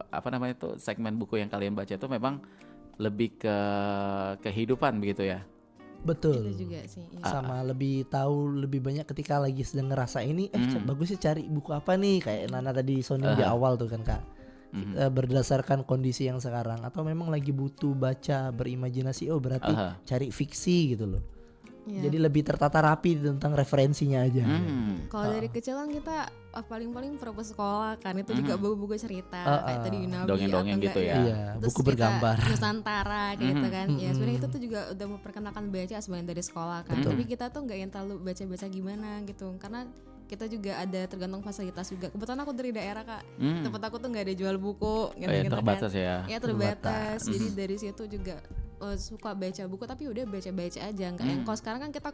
apa namanya itu segmen buku yang kalian baca itu memang lebih ke kehidupan begitu ya. Betul. Itu juga sih. Iya. Sama lebih tahu lebih banyak ketika lagi sedang ngerasa ini bagus sih cari buku apa nih kayak Nana tadi Sony di awal tuh kan Kak. Berdasarkan kondisi yang sekarang atau memang lagi butuh baca berimajinasi berarti cari fiksi gitu loh. Iya. Jadi lebih tertata rapi tentang referensinya aja. Kalau dari kecil kan kita paling-paling perpus sekolah kan itu juga buku-buku cerita kayak tadi Nabi dongeng-dongeng gitu ya. Iya, Terus buku kita bergambar. Nusantara kayak gitu kan. Ya sebenarnya itu tuh juga udah memperkenalkan baca sebenarnya dari sekolah kan. Tapi kita tuh nggak yang terlalu baca-baca gimana gitu. Karena kita juga ada tergantung fasilitas juga. Kebetulan aku dari daerah Kak. Tempat aku tuh nggak ada jual buku gitu-gitu terbatas kan. ya. Ya terbatas. Jadi dari situ juga suka baca buku tapi udah baca-baca aja nggak yang kalau sekarang kan kita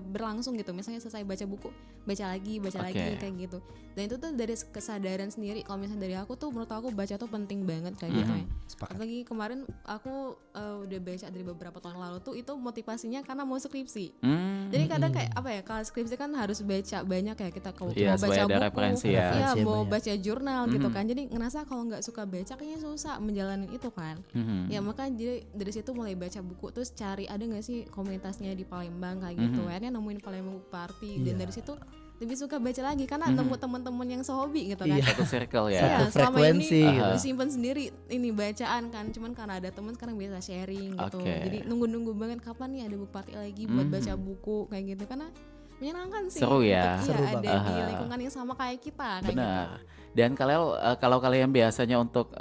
berlangsung gitu misalnya selesai baca buku baca lagi kayak gitu dan itu tuh dari kesadaran sendiri kalau misalnya dari aku tuh menurut aku baca tuh penting banget kayak gitu ya. Apalagi kemarin aku udah baca dari beberapa tahun lalu tuh itu motivasinya karena mau skripsi jadi kadang kayak apa ya kalau skripsi kan harus baca banyak ya kita kalau mau baca buku referensi ya. mau baca jurnal gitu kan jadi ngerasa kalau nggak suka baca kayaknya susah menjalani itu kan ya makanya jadi dari situ mulai baca buku terus cari ada nggak sih komunitasnya di Palembang kayak gitu akhirnya nemuin Palembang Book Party dan dari situ lebih suka baca lagi karena nemu teman-teman yang sehobi gitu kan Satu circle ya. Satu selama frekuensi ini gitu. disimpan sendiri ini bacaan kan cuman karena ada teman sekarang biasa sharing gitu jadi nunggu-nunggu banget kapan nih ada book party lagi buat baca buku kayak gitu karena menyenangkan sih Seru ya. seru ada di lingkungan yang sama kayak kita kayak Benar. gitu. Dan kalau kalian biasanya untuk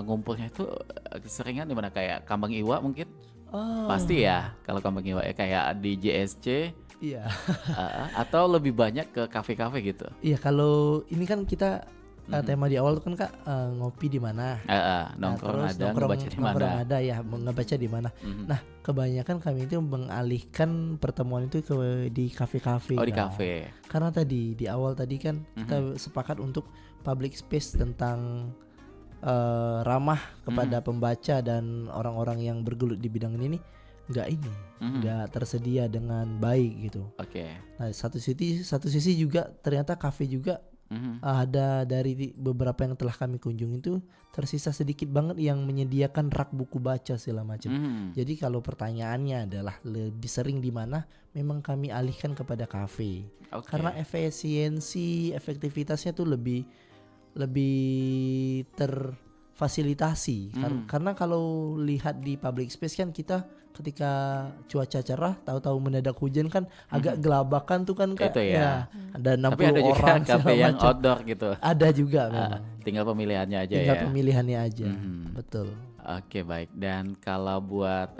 ngumpulnya itu seringan di mana kayak Kambang Iwa mungkin? Pasti ya kalau Kambang Iwa ya kayak di JSC. Iya. Atau lebih banyak ke kafe-kafe gitu. Iya kalau ini kan kita tema di awal tuh kan Kak ngopi di mana. Nongkrong terus ada, ngebaca di mana. nongkrong ada ya, ngebaca di mana. Nah, kebanyakan kami itu mengalihkan pertemuan itu di kafe-kafe. Oh, di Kak. kafe. Karena tadi di awal tadi kan kita sepakat untuk public space tentang ramah kepada pembaca dan orang-orang yang bergelut di bidang ini nggak tersedia dengan baik gitu. Oke. Nah, satu sisi juga ternyata kafe juga ada dari beberapa yang telah kami kunjungi itu tersisa sedikit banget yang menyediakan rak buku baca segala macam. Jadi kalau pertanyaannya adalah lebih sering di mana, memang kami alihkan kepada kafe. Karena efektivitasnya tuh lebih terfasilitasi. Karena kalau lihat di public space kan kita ketika cuaca cerah tahu-tahu mendadak hujan kan agak gelabakan tuh kan Kak. Itu ya. Ada 60 Tapi ada juga orang kafe yang macam. outdoor gitu. Ada juga memang. Tinggal pemilihannya aja Tinggal ya. pemilihannya aja. Betul. Oke, baik. Dan kalau buat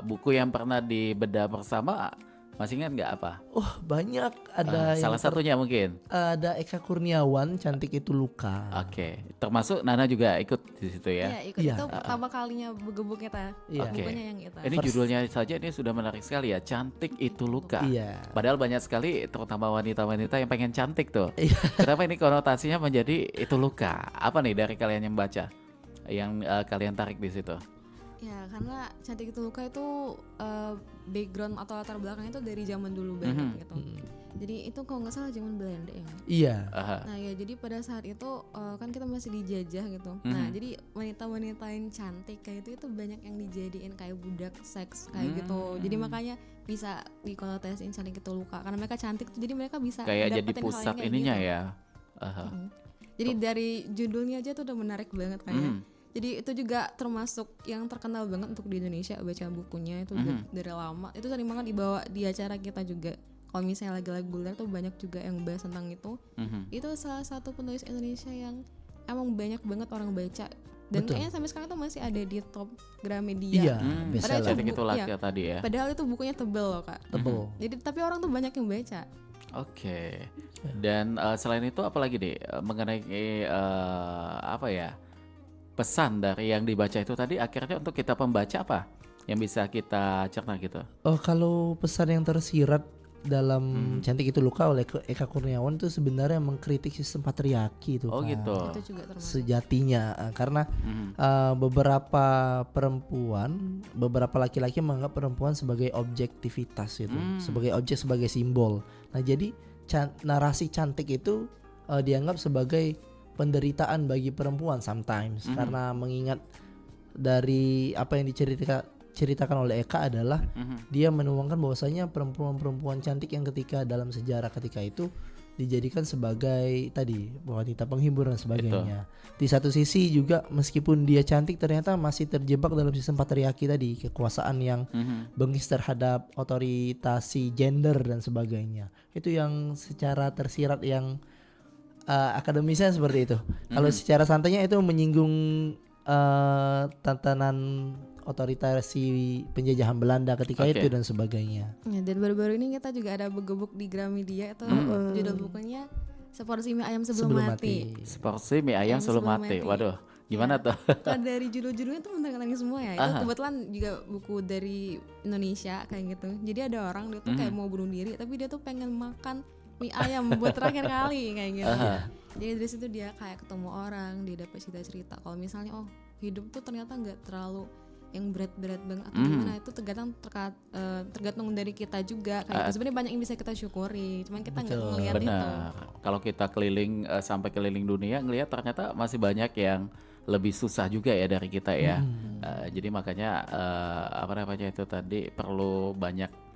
buku yang pernah dibedah bersama masih ingat nggak apa? Oh banyak ada yang salah satunya mungkin. ada Eka Kurniawan Cantik Itu Luka. Oke, termasuk Nana juga ikut di situ ya. Iya, ikut Iya. itu pertama kalinya buku kita. Iya. Oke. Bukunya yang kita. Ini judulnya saja ini sudah menarik sekali ya, Cantik Itu Luka. Iya. Padahal banyak sekali terutama wanita-wanita yang pengen cantik tuh. Iya. Kenapa ini konotasinya menjadi itu luka? Apa nih dari kalian yang baca yang kalian tarik di situ? Ya karena Cantik Itu Luka itu background atau latar belakangnya itu dari zaman dulu banget gitu. Jadi itu kalau nggak salah zaman Belanda ya. Iya. Nah ya jadi pada saat itu kan kita masih dijajah gitu. Nah jadi wanita-wanita yang cantik kayak itu banyak yang dijadiin kayak budak seks kayak gitu. Jadi makanya bisa dikonotasiin Cantik Itu Luka karena mereka cantik tuh jadi mereka bisa Kayak jadi dapetin hal yang pusat kayak ininya gitu. ya. Jadi dari judulnya aja tuh udah menarik banget kayaknya. Jadi itu juga termasuk yang terkenal banget untuk di Indonesia baca bukunya itu dari lama. Itu sering banget dibawa di acara kita juga. Kalau misalnya lagi reguler tuh banyak juga yang bahas tentang itu. Itu salah satu penulis Indonesia yang emang banyak banget orang baca. Dan kayaknya sampai sekarang tuh masih ada di top Gramedia. Iya. Padahal Bestseller. Cantik Itu Luka iya. tadi ya. Padahal itu bukunya tebel loh Kak. Tebel. Jadi tapi orang tuh banyak yang baca. Oke. Dan selain itu apalagi deh mengenai apa ya? Pesan dari yang dibaca itu tadi akhirnya untuk kita pembaca apa yang bisa kita cerna gitu? Oh kalau pesan yang tersirat dalam Cantik Itu Luka oleh Eka Kurniawan itu sebenarnya mengkritik sistem patriarki itu. Oh Kak. gitu. Itu juga termasuk. Sejatinya karena beberapa perempuan, beberapa laki-laki menganggap perempuan sebagai objektivitas itu, sebagai objek, sebagai simbol. Nah jadi narasi cantik itu dianggap sebagai penderitaan bagi perempuan sometimes karena mengingat dari apa yang diceritakan oleh Eka adalah dia menuangkan bahwasanya perempuan-perempuan cantik yang ketika dalam sejarah ketika itu dijadikan sebagai tadi wanita penghibur dan sebagainya. Di satu sisi juga meskipun dia cantik ternyata masih terjebak dalam sistem patriarki tadi, kekuasaan yang bengis terhadap otoritasi gender dan sebagainya. Itu yang secara tersirat yang akademisnya seperti itu. Kalau secara santainya itu menyinggung tatanan otoritasi penjajahan Belanda ketika itu dan sebagainya. Ya, dan baru-baru ini kita juga ada bergebuk di Gramedia itu judul bukunya Seporsi Mie Ayam Sebelum Mati. Seporsi mie ayam sebelum mati. Waduh, gimana tuh? Kalau dari judul-judulnya tuh menentang semua ya. Itu kebetulan juga buku dari Indonesia kayak gitu. Jadi ada orang dia tuh kayak mau bunuh diri tapi dia tuh pengen makan mie ayam buat terakhir kali kayak gitu. Jadi dari situ dia kayak ketemu orang, dia dapat cerita-cerita kalau misalnya hidup tuh ternyata nggak terlalu yang berat-berat banget atau gimana, itu tergantung dari kita juga kayak gitu. Sebenarnya banyak yang bisa kita syukuri, cuman kita nggak ngelihat itu. Benar. Kalau kita keliling sampai keliling dunia ngelihat ternyata masih banyak yang lebih susah juga ya dari kita ya. Jadi makanya apa namanya itu tadi perlu banyak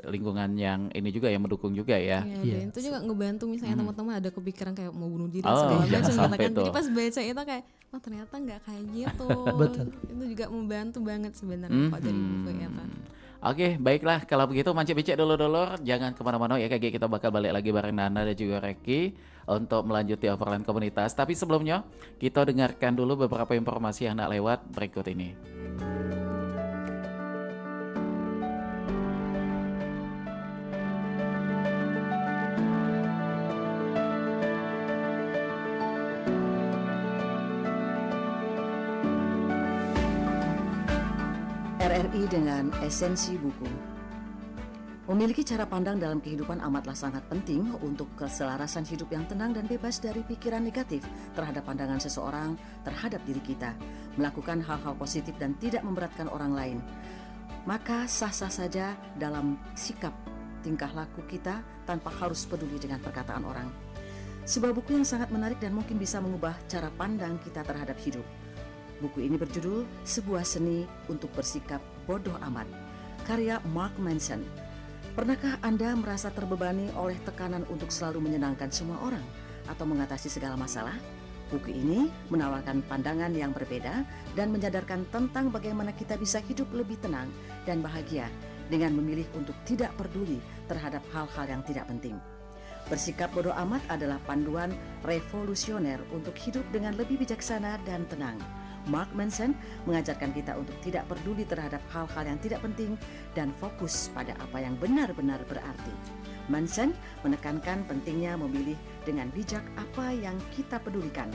lingkungan yang ini juga yang mendukung juga ya. Iya, dan itu juga ngebantu misalnya teman-teman ada kepikiran kayak mau bunuh diri segala macam kan. Jadi pas baca itu kayak ternyata nggak kayak gitu. Betul. Itu juga membantu banget sebenarnya kok dari buku itu. Oke, baiklah kalau begitu Mancik Becek dulur-dulur jangan kemana-mana ya, kayak kita bakal balik lagi bareng Nana dan juga Reki untuk melanjuti obrolan komunitas. Tapi sebelumnya kita dengarkan dulu beberapa informasi yang nak lewat berikut ini. RRI dengan esensi buku. Memiliki cara pandang dalam kehidupan amatlah sangat penting untuk keselarasan hidup yang tenang dan bebas dari pikiran negatif terhadap pandangan seseorang terhadap diri kita, melakukan hal-hal positif dan tidak memberatkan orang lain. Maka sah-sah saja dalam sikap tingkah laku kita tanpa harus peduli dengan perkataan orang. Sebuah buku yang sangat menarik dan mungkin bisa mengubah cara pandang kita terhadap hidup. Buku ini berjudul Sebuah Seni untuk Bersikap Bodoh Amat, karya Mark Manson. Pernahkah Anda merasa terbebani oleh tekanan untuk selalu menyenangkan semua orang atau mengatasi segala masalah? Buku ini menawarkan pandangan yang berbeda dan menyadarkan tentang bagaimana kita bisa hidup lebih tenang dan bahagia dengan memilih untuk tidak peduli terhadap hal-hal yang tidak penting. Bersikap bodoh amat adalah panduan revolusioner untuk hidup dengan lebih bijaksana dan tenang. Mark Manson mengajarkan kita untuk tidak peduli terhadap hal-hal yang tidak penting dan fokus pada apa yang benar-benar berarti. Manson menekankan pentingnya memilih dengan bijak apa yang kita pedulikan,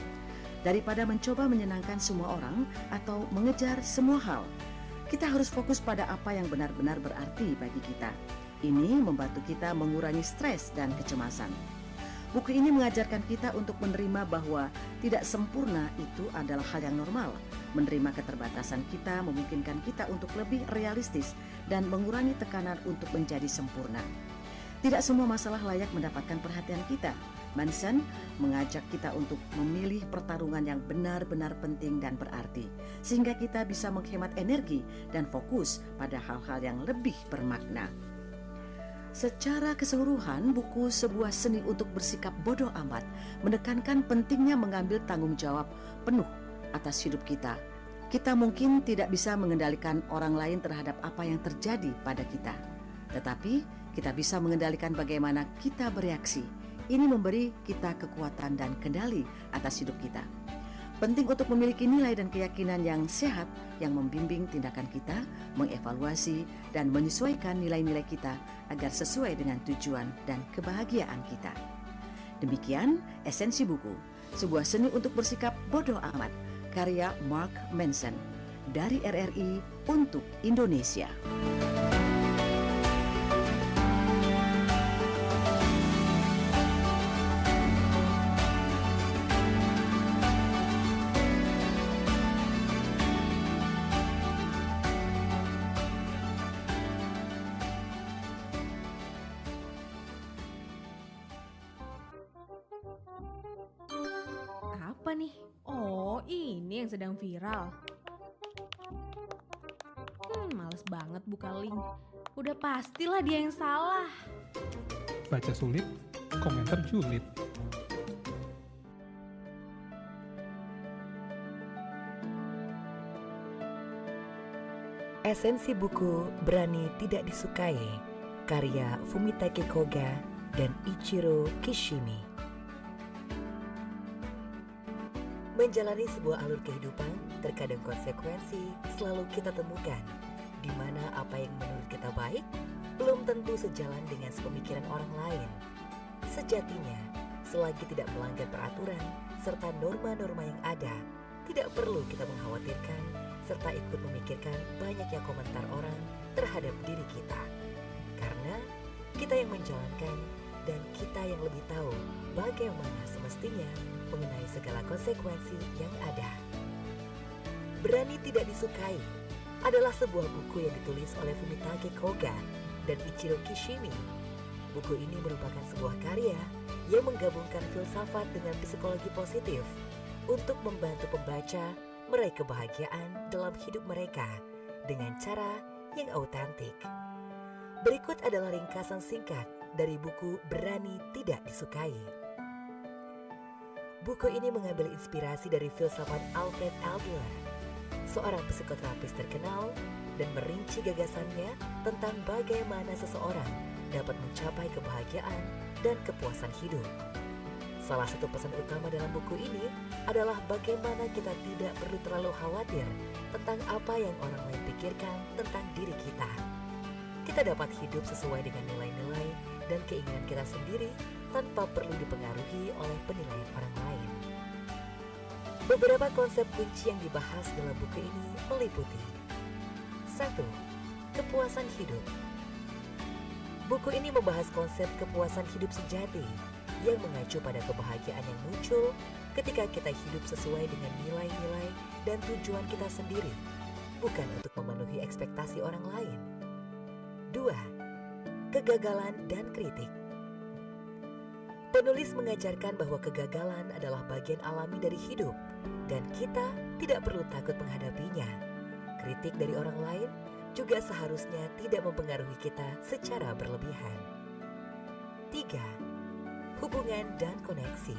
daripada mencoba menyenangkan semua orang atau mengejar semua hal. Kita harus fokus pada apa yang benar-benar berarti bagi kita. Ini membantu kita mengurangi stres dan kecemasan. Buku ini mengajarkan kita untuk menerima bahwa tidak sempurna itu adalah hal yang normal. Menerima keterbatasan kita memungkinkan kita untuk lebih realistis dan mengurangi tekanan untuk menjadi sempurna. Tidak semua masalah layak mendapatkan perhatian kita. Manson mengajak kita untuk memilih pertarungan yang benar-benar penting dan berarti, sehingga kita bisa menghemat energi dan fokus pada hal-hal yang lebih bermakna. Secara keseluruhan, buku Sebuah Seni untuk Bersikap Bodoh Amat menekankan pentingnya mengambil tanggung jawab penuh atas hidup kita. Kita mungkin tidak bisa mengendalikan orang lain terhadap apa yang terjadi pada kita, tetapi kita bisa mengendalikan bagaimana kita bereaksi. Ini memberi kita kekuatan dan kendali atas hidup kita. Penting untuk memiliki nilai dan keyakinan yang sehat yang membimbing tindakan kita, mengevaluasi dan menyesuaikan nilai-nilai kita agar sesuai dengan tujuan dan kebahagiaan kita. Demikian esensi buku Sebuah Seni untuk Bersikap Bodoh Amat, karya Mark Manson, dari RRI untuk Indonesia. Apa nih? Oh, ini yang sedang viral. males banget buka link. Udah pastilah dia yang salah. Baca sulit, komentar julid. Esensi buku Berani Tidak Disukai, karya Fumitake Koga dan Ichiro Kishimi. Menjalani sebuah alur kehidupan, terkadang konsekuensi selalu kita temukan, di mana apa yang menurut kita baik belum tentu sejalan dengan sepemikiran orang lain. Sejatinya, selagi tidak melanggar peraturan serta norma-norma yang ada, tidak perlu kita mengkhawatirkan serta ikut memikirkan banyaknya komentar orang terhadap diri kita. Karena kita yang menjalankan dan kita yang lebih tahu bagaimana semestinya mengenai segala konsekuensi yang ada. Berani Tidak Disukai adalah sebuah buku yang ditulis oleh Fumitake Koga dan Ichiro Kishimi. Buku ini merupakan sebuah karya yang menggabungkan filsafat dengan psikologi positif untuk membantu pembaca meraih kebahagiaan dalam hidup mereka dengan cara yang autentik. Berikut adalah ringkasan singkat dari buku Berani Tidak Disukai. Buku ini mengambil inspirasi dari filsafat Alfred Adler, seorang psikoterapis terkenal, dan merinci gagasannya tentang bagaimana seseorang dapat mencapai kebahagiaan dan kepuasan hidup. Salah satu pesan utama dalam buku ini adalah bagaimana kita tidak perlu terlalu khawatir tentang apa yang orang lain pikirkan tentang diri kita. Kita dapat hidup sesuai dengan nilai-nilai dan keinginan kita sendiri tanpa perlu dipengaruhi oleh penilaian orang lain. Beberapa konsep kunci yang dibahas dalam buku ini meliputi 1. Kepuasan hidup. Buku ini membahas konsep kepuasan hidup sejati yang mengacu pada kebahagiaan yang muncul ketika kita hidup sesuai dengan nilai-nilai dan tujuan kita sendiri, bukan untuk memenuhi ekspektasi orang lain. 2. Kegagalan dan kritik. Penulis mengajarkan bahwa kegagalan adalah bagian alami dari hidup dan kita tidak perlu takut menghadapinya. Kritik dari orang lain juga seharusnya tidak mempengaruhi kita secara berlebihan. 3. Hubungan dan koneksi.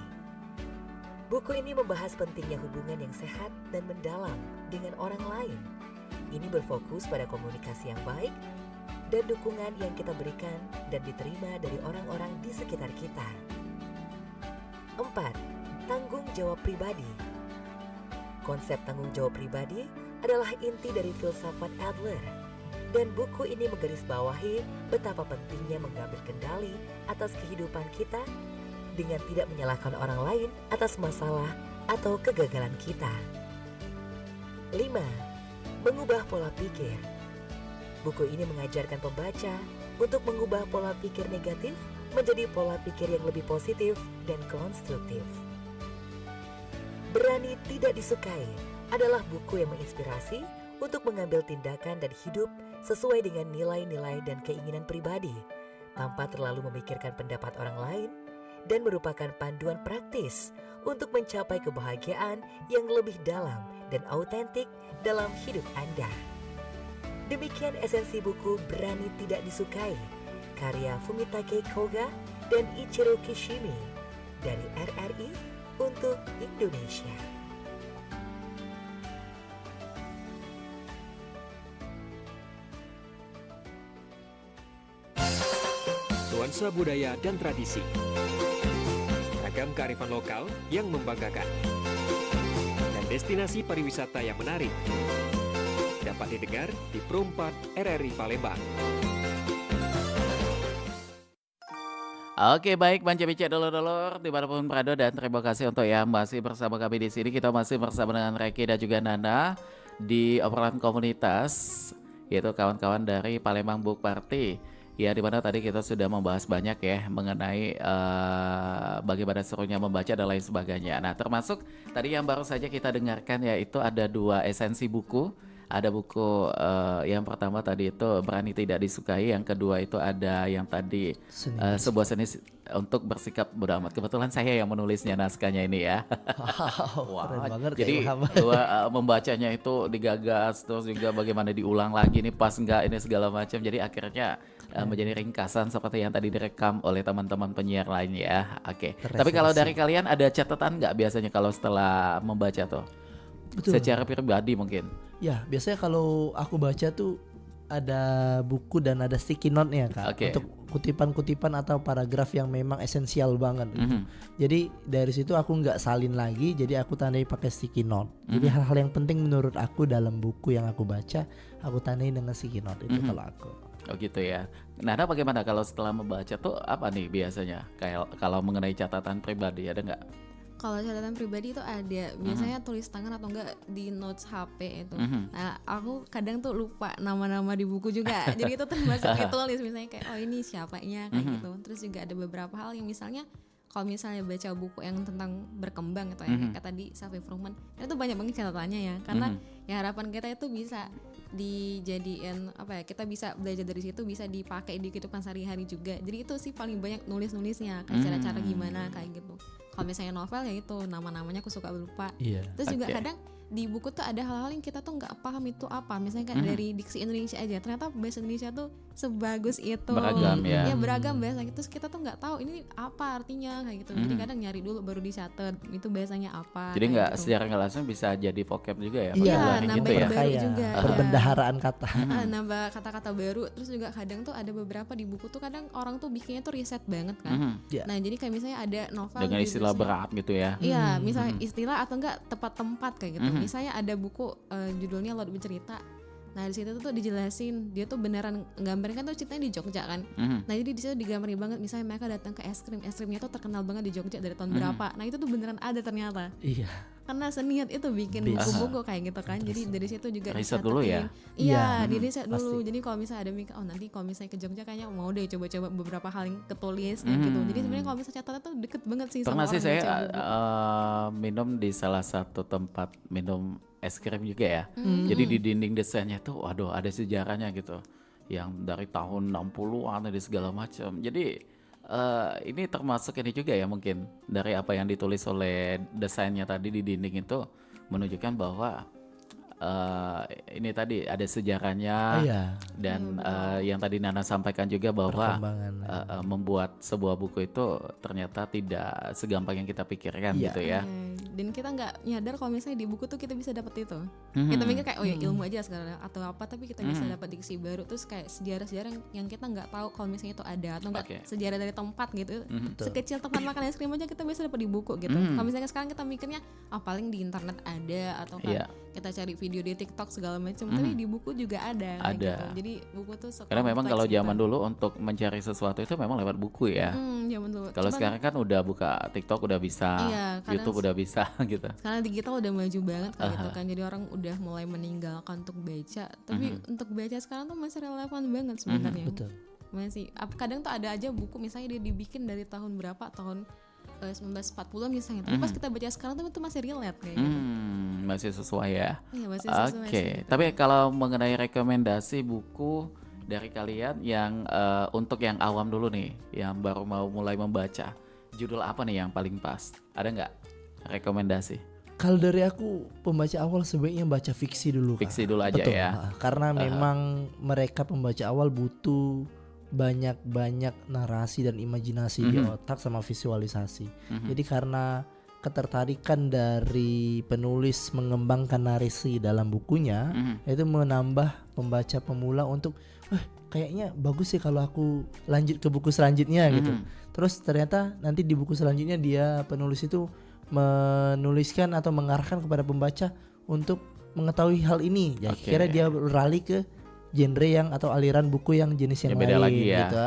Buku ini membahas pentingnya hubungan yang sehat dan mendalam dengan orang lain. Ini berfokus pada komunikasi yang baik dan dukungan yang kita berikan dan diterima dari orang-orang di sekitar kita. 4. Tanggung jawab pribadi. Konsep tanggung jawab pribadi adalah inti dari filsafat Adler, dan buku ini menggarisbawahi betapa pentingnya mengambil kendali atas kehidupan kita dengan tidak menyalahkan orang lain atas masalah atau kegagalan kita. 5. Mengubah pola pikir. Buku ini mengajarkan pembaca untuk mengubah pola pikir negatif menjadi pola pikir yang lebih positif dan konstruktif. Berani Tidak Disukai adalah buku yang menginspirasi untuk mengambil tindakan dan hidup sesuai dengan nilai-nilai dan keinginan pribadi, tanpa terlalu memikirkan pendapat orang lain, dan merupakan panduan praktis untuk mencapai kebahagiaan yang lebih dalam dan autentik dalam hidup Anda. Demikian esensi buku Berani Tidak Disukai, karya Fumitake Koga dan Ichiro Kishimi dari RRI untuk Indonesia. Nuansa budaya dan tradisi. Ragam kearifan lokal yang membanggakan. Dan destinasi pariwisata yang menarik. Dapat didengar di Pro 4 RRI Palembang. Oke, baik, Manja Bica dulur-dulur dimanapun berada, dan terima kasih untuk yang masih bersama kami di sini. Kita masih bersama dengan Reki dan juga Nana di obrolan komunitas, yaitu kawan-kawan dari Palembang Book Party. Ya, dimana tadi kita sudah membahas banyak ya mengenai bagaimana serunya membaca dan lain sebagainya. Nah, termasuk tadi yang baru saja kita dengarkan, yaitu ada 2 esensi buku. Ada buku yang pertama tadi itu Berani Tidak Disukai, yang kedua itu ada yang tadi sebuah seni untuk bersikap bodo amat. Kebetulan saya yang menulisnya naskahnya ini ya. Wow, keren banget. Jadi membacanya itu digagas, terus juga bagaimana diulang lagi nih pas enggak ini segala macam. Jadi akhirnya menjadi ringkasan seperti yang tadi direkam oleh teman-teman penyiar lain ya. Oke. Tapi kalau dari kalian ada catatan nggak biasanya kalau setelah membaca tuh? Betul. Secara pribadi mungkin. Ya, biasanya kalau aku baca tuh ada buku dan ada sticky note-nya Kak. Untuk kutipan-kutipan atau paragraf yang memang esensial banget gitu. Jadi dari situ aku nggak salin lagi, jadi aku tandai pakai sticky note. Jadi hal-hal yang penting menurut aku dalam buku yang aku baca, aku tandai dengan sticky note itu kalau aku. Oh gitu ya. Nah, bagaimana kalau setelah membaca tuh apa nih biasanya? Kayak kalau mengenai catatan pribadi ada nggak? Kalau catatan pribadi itu ada, biasanya tulis tangan atau enggak di notes HP itu. Nah, aku kadang tuh lupa nama-nama di buku juga. Jadi itu termasuk ditulis misalnya kayak oh ini siapanya kayak gitu. Terus juga ada beberapa hal yang misalnya kalau misalnya baca buku yang tentang berkembang atau yang kayak tadi self improvement, itu banyak banget catatannya ya. Karena ya harapan kita itu bisa dijadiin apa ya, kita bisa belajar dari situ, bisa dipakai di kehidupan sehari-hari juga. Jadi itu sih paling banyak nulis-nulisnya kayak cara-cara gimana kayak gitu. Kalau misalnya novel ya itu nama-namanya aku suka lupa. Terus juga kadang di buku tuh ada hal-hal yang kita tuh nggak paham itu apa. Misalnya kayak dari diksi Indonesia aja, ternyata bahasa Indonesia tuh sebagus itu. Beragam ya. Ya beragam bahasa. Terus kita tuh nggak tahu ini apa artinya kayak gitu. Jadi kadang nyari dulu baru dicatat itu bahasanya apa. Jadi nggak gitu. secara nggak langsung bisa jadi vocab juga ya? Iya, nambah gitu ya? baru juga. Perbendaharaan kata. Nambah kata-kata baru. Terus juga kadang tuh ada beberapa di buku tuh kadang orang tuh bikinnya tuh riset banget kan. Nah jadi kayak misalnya ada novel dengan istilah berat gitu ya? Iya, misalnya istilah atau enggak tepat tempat kayak gitu. Misalnya ada buku judulnya Laut Bercerita. Nah di situ tuh dijelasin dia tuh beneran nggambarin kan tuh ceritanya di Jogja kan. Nah jadi di situ digambarin banget. Misalnya mereka datang ke es krimnya tuh terkenal banget di Jogja dari tahun berapa. Nah itu tuh beneran ada ternyata. Iya. Karena seniat itu bikin buku-buku kayak gitu kan. Jadi dari situ juga riset dulu ya. Iya, di riset dulu. Jadi kalau misalnya ada mikir, oh nanti kalau misalnya ke Jogja kayaknya mau deh coba-coba beberapa hal yang ketulis gitu. Jadi sebenarnya kalau misalnya catatan tuh deket banget sih sama orang. Pernah sih saya minum di salah satu tempat minum es krim juga ya. Jadi di dinding desainnya tuh waduh ada sejarahnya gitu. Yang dari tahun 60-an ada segala macam. Jadi ini termasuk ini juga ya mungkin dari apa yang ditulis oleh desainnya tadi di dinding itu menunjukkan bahwa ini tadi ada sejarahnya dan yang tadi Nana sampaikan juga bahwa membuat sebuah buku itu ternyata tidak segampang yang kita pikirkan gitu ya. Dan kita nggak nyadar kalau misalnya di buku tuh kita bisa dapat itu. Kita mikir kayak oh ya ilmu aja sekarang atau apa, tapi kita bisa dapat diksi baru, terus kayak sejarah-sejarah yang kita nggak tahu kalau misalnya itu ada atau nggak sejarah dari tempat gitu. Sekecil tempat makan es krim aja kita bisa dapat di buku gitu. Kalau misalnya sekarang kita mikirnya paling di internet ada atau kan kita cari video di TikTok segala macam, tapi di buku juga ada. Gitu. Jadi buku tuh karena memang kalau zaman dulu untuk mencari sesuatu itu memang lewat buku ya. Zaman dulu. Kalau sekarang kan udah buka TikTok udah bisa, YouTube udah bisa gitu. Sekarang digital udah maju banget kan gitu kan. Jadi orang udah mulai meninggalkan untuk baca, tapi untuk baca sekarang tuh masih relevan banget sebenarnya. Betul. Masih kadang tuh ada aja buku misalnya dia dibikin dari tahun berapa, tahun 1940 misalnya, tapi pas kita baca sekarang tuh itu masih relate kayak gitu. Masih sesuai ya. Iya, masih sesuai. Oke. Tapi kalau mengenai rekomendasi buku dari kalian yang untuk yang awam dulu nih, yang baru mau mulai membaca, judul apa nih yang paling pas? Ada nggak rekomendasi? Kalau dari aku pembaca awal sebaiknya baca fiksi dulu. Fiksi dulu aja. Betul, ya. Karena memang mereka pembaca awal butuh banyak narasi dan imajinasi di otak sama visualisasi. Jadi karena ketertarikan dari penulis mengembangkan narasi dalam bukunya, itu menambah pembaca pemula untuk kayaknya bagus sih kalau aku lanjut ke buku selanjutnya gitu. Terus ternyata nanti di buku selanjutnya dia penulis itu menuliskan atau mengarahkan kepada pembaca untuk mengetahui hal ini. Ya, akhirnya dia beralih ke genre yang atau aliran buku yang jenis yang beda lain lagi ya. gitu.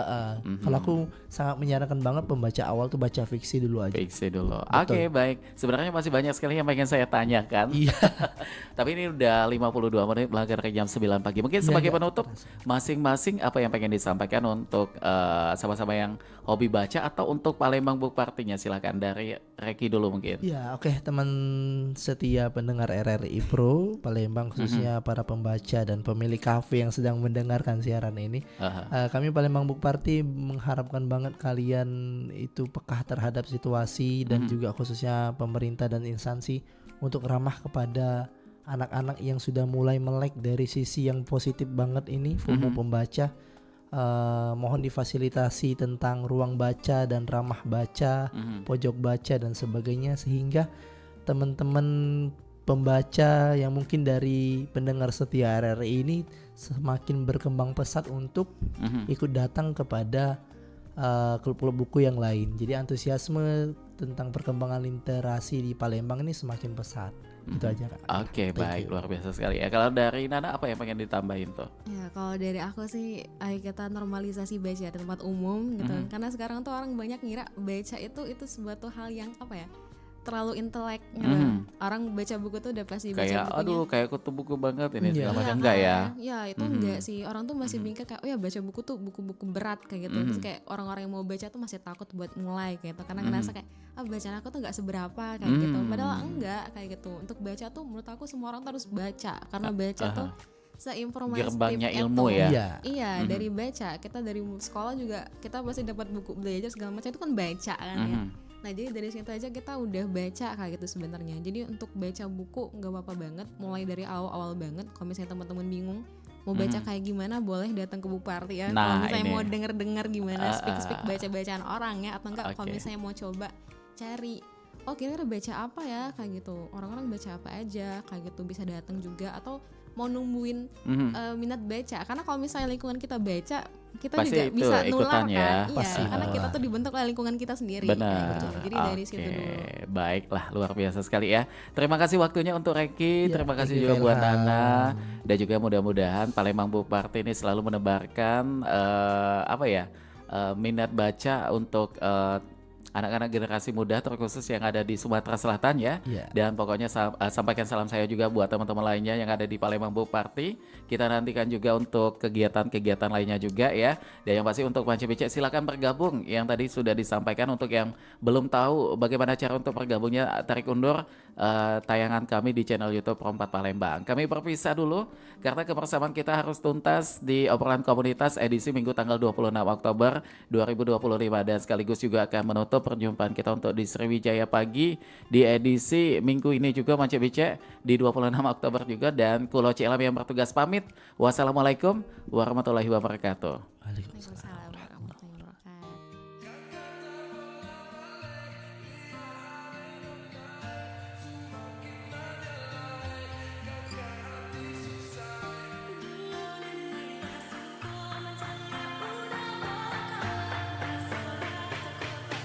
Kalau aku sangat menyarankan banget pembaca awal tuh baca fiksi dulu aja. Fiksi dulu. Betul. Oke, baik. Sebenarnya masih banyak sekali yang pengen saya tanyakan. Iya. Tapi ini udah 52 menit melanggar jam 9 pagi. Mungkin sebagai nggak penutup, masing-masing apa yang pengen disampaikan untuk sama-sama yang hobi baca atau untuk Palembang Book Party-nya, silakan dari Reki dulu mungkin. Ya, oke, teman setia pendengar RRI Pro Palembang, khususnya para pembaca dan pemilik kafe yang sedang mendengarkan siaran ini. Kami Palembang Book Party mengharapkan banget kalian itu peka terhadap situasi dan juga khususnya pemerintah dan instansi untuk ramah kepada anak-anak yang sudah mulai melek dari sisi yang positif banget ini, FOMO pembaca. Mohon difasilitasi tentang ruang baca dan ramah baca, pojok baca dan sebagainya, sehingga teman-teman pembaca yang mungkin dari pendengar setia RRI ini semakin berkembang pesat untuk ikut datang kepada klub-klub buku yang lain. Jadi antusiasme tentang perkembangan literasi di Palembang ini semakin pesat. Itu aja, Kak. Oke, baik, luar biasa sekali ya. Kalau dari Nana apa yang pengen ditambahin tuh? Ya, kalau dari aku sih, ayo kita normalisasi baca di tempat umum gitu. Karena sekarang tuh orang banyak ngira baca itu suatu hal yang apa ya? Terlalu intelek gitu. Orang baca buku tuh udah pasti baca Kayak bukunya. aduh, kayak kutu buku banget ini segala macam, Iya, enggak ya? Ya itu enggak sih. Orang tuh masih mikir kayak, oh ya baca buku tuh buku-buku berat kayak gitu. Terus kayak orang-orang yang mau baca tuh masih takut buat mulai kayak gitu. Karena ngerasa kayak, bacaan aku tuh enggak seberapa kayak gitu. Padahal enggak kayak gitu. Untuk baca tuh menurut aku semua orang tuh harus baca. Karena baca tuh seinformatif Gerbangnya itu. ilmu ya. Iya, dari baca. Kita dari sekolah juga kita pasti dapat buku belajar segala macam itu kan baca kan ya. Nah jadi dari situ aja kita udah baca kayak gitu sebenarnya. Jadi untuk baca buku nggak apa-apa banget, mulai dari awal-awal banget. Kalau misalnya teman-teman bingung mau baca kayak gimana, boleh datang ke Book Party ya. Nah, kalau misalnya ini. mau denger-dengar gimana speak baca-bacaan orang ya, atau enggak kalau misalnya mau coba cari, oh kira-kira baca apa ya kayak gitu. Orang-orang baca apa aja kayak gitu, bisa datang juga atau mau nungguin minat baca. Karena kalau misalnya lingkungan kita baca, kita Pasti juga itu bisa ikutan nular ya. kan. Iya, Pasti. karena kita tuh dibentuk oleh lingkungan kita sendiri. Benar. Gitu. Jadi dari situ dulu. Baiklah, luar biasa sekali ya. Terima kasih waktunya untuk Reki, Ya, terima kasih thank you, juga buat Ilham. Nana, dan juga mudah-mudahan Palembang Book Party ini selalu menebarkan minat baca untuk anak-anak generasi muda terkhusus yang ada di Sumatera Selatan ya. Dan pokoknya sampaikan salam saya juga buat teman-teman lainnya yang ada di Palembang Book Party. Kita nantikan juga untuk kegiatan-kegiatan lainnya juga ya. Dan yang pasti untuk Mance Becek silakan bergabung. Yang tadi sudah disampaikan, untuk yang belum tahu bagaimana cara untuk bergabungnya, tarik undur tayangan kami di channel YouTube Pro 4 Palembang. Kami berpisah dulu karena kebersamaan kita harus tuntas di obrolan komunitas edisi Minggu tanggal 26 Oktober 2025, dan sekaligus juga akan menutup perjumpaan kita untuk di Sriwijaya Pagi di edisi minggu ini juga Mance Becek di 26 Oktober juga, dan Kulo Cilam yang bertugas pamit. Wassalamualaikum warahmatullahi wabarakatuh. Waalaikumsalam.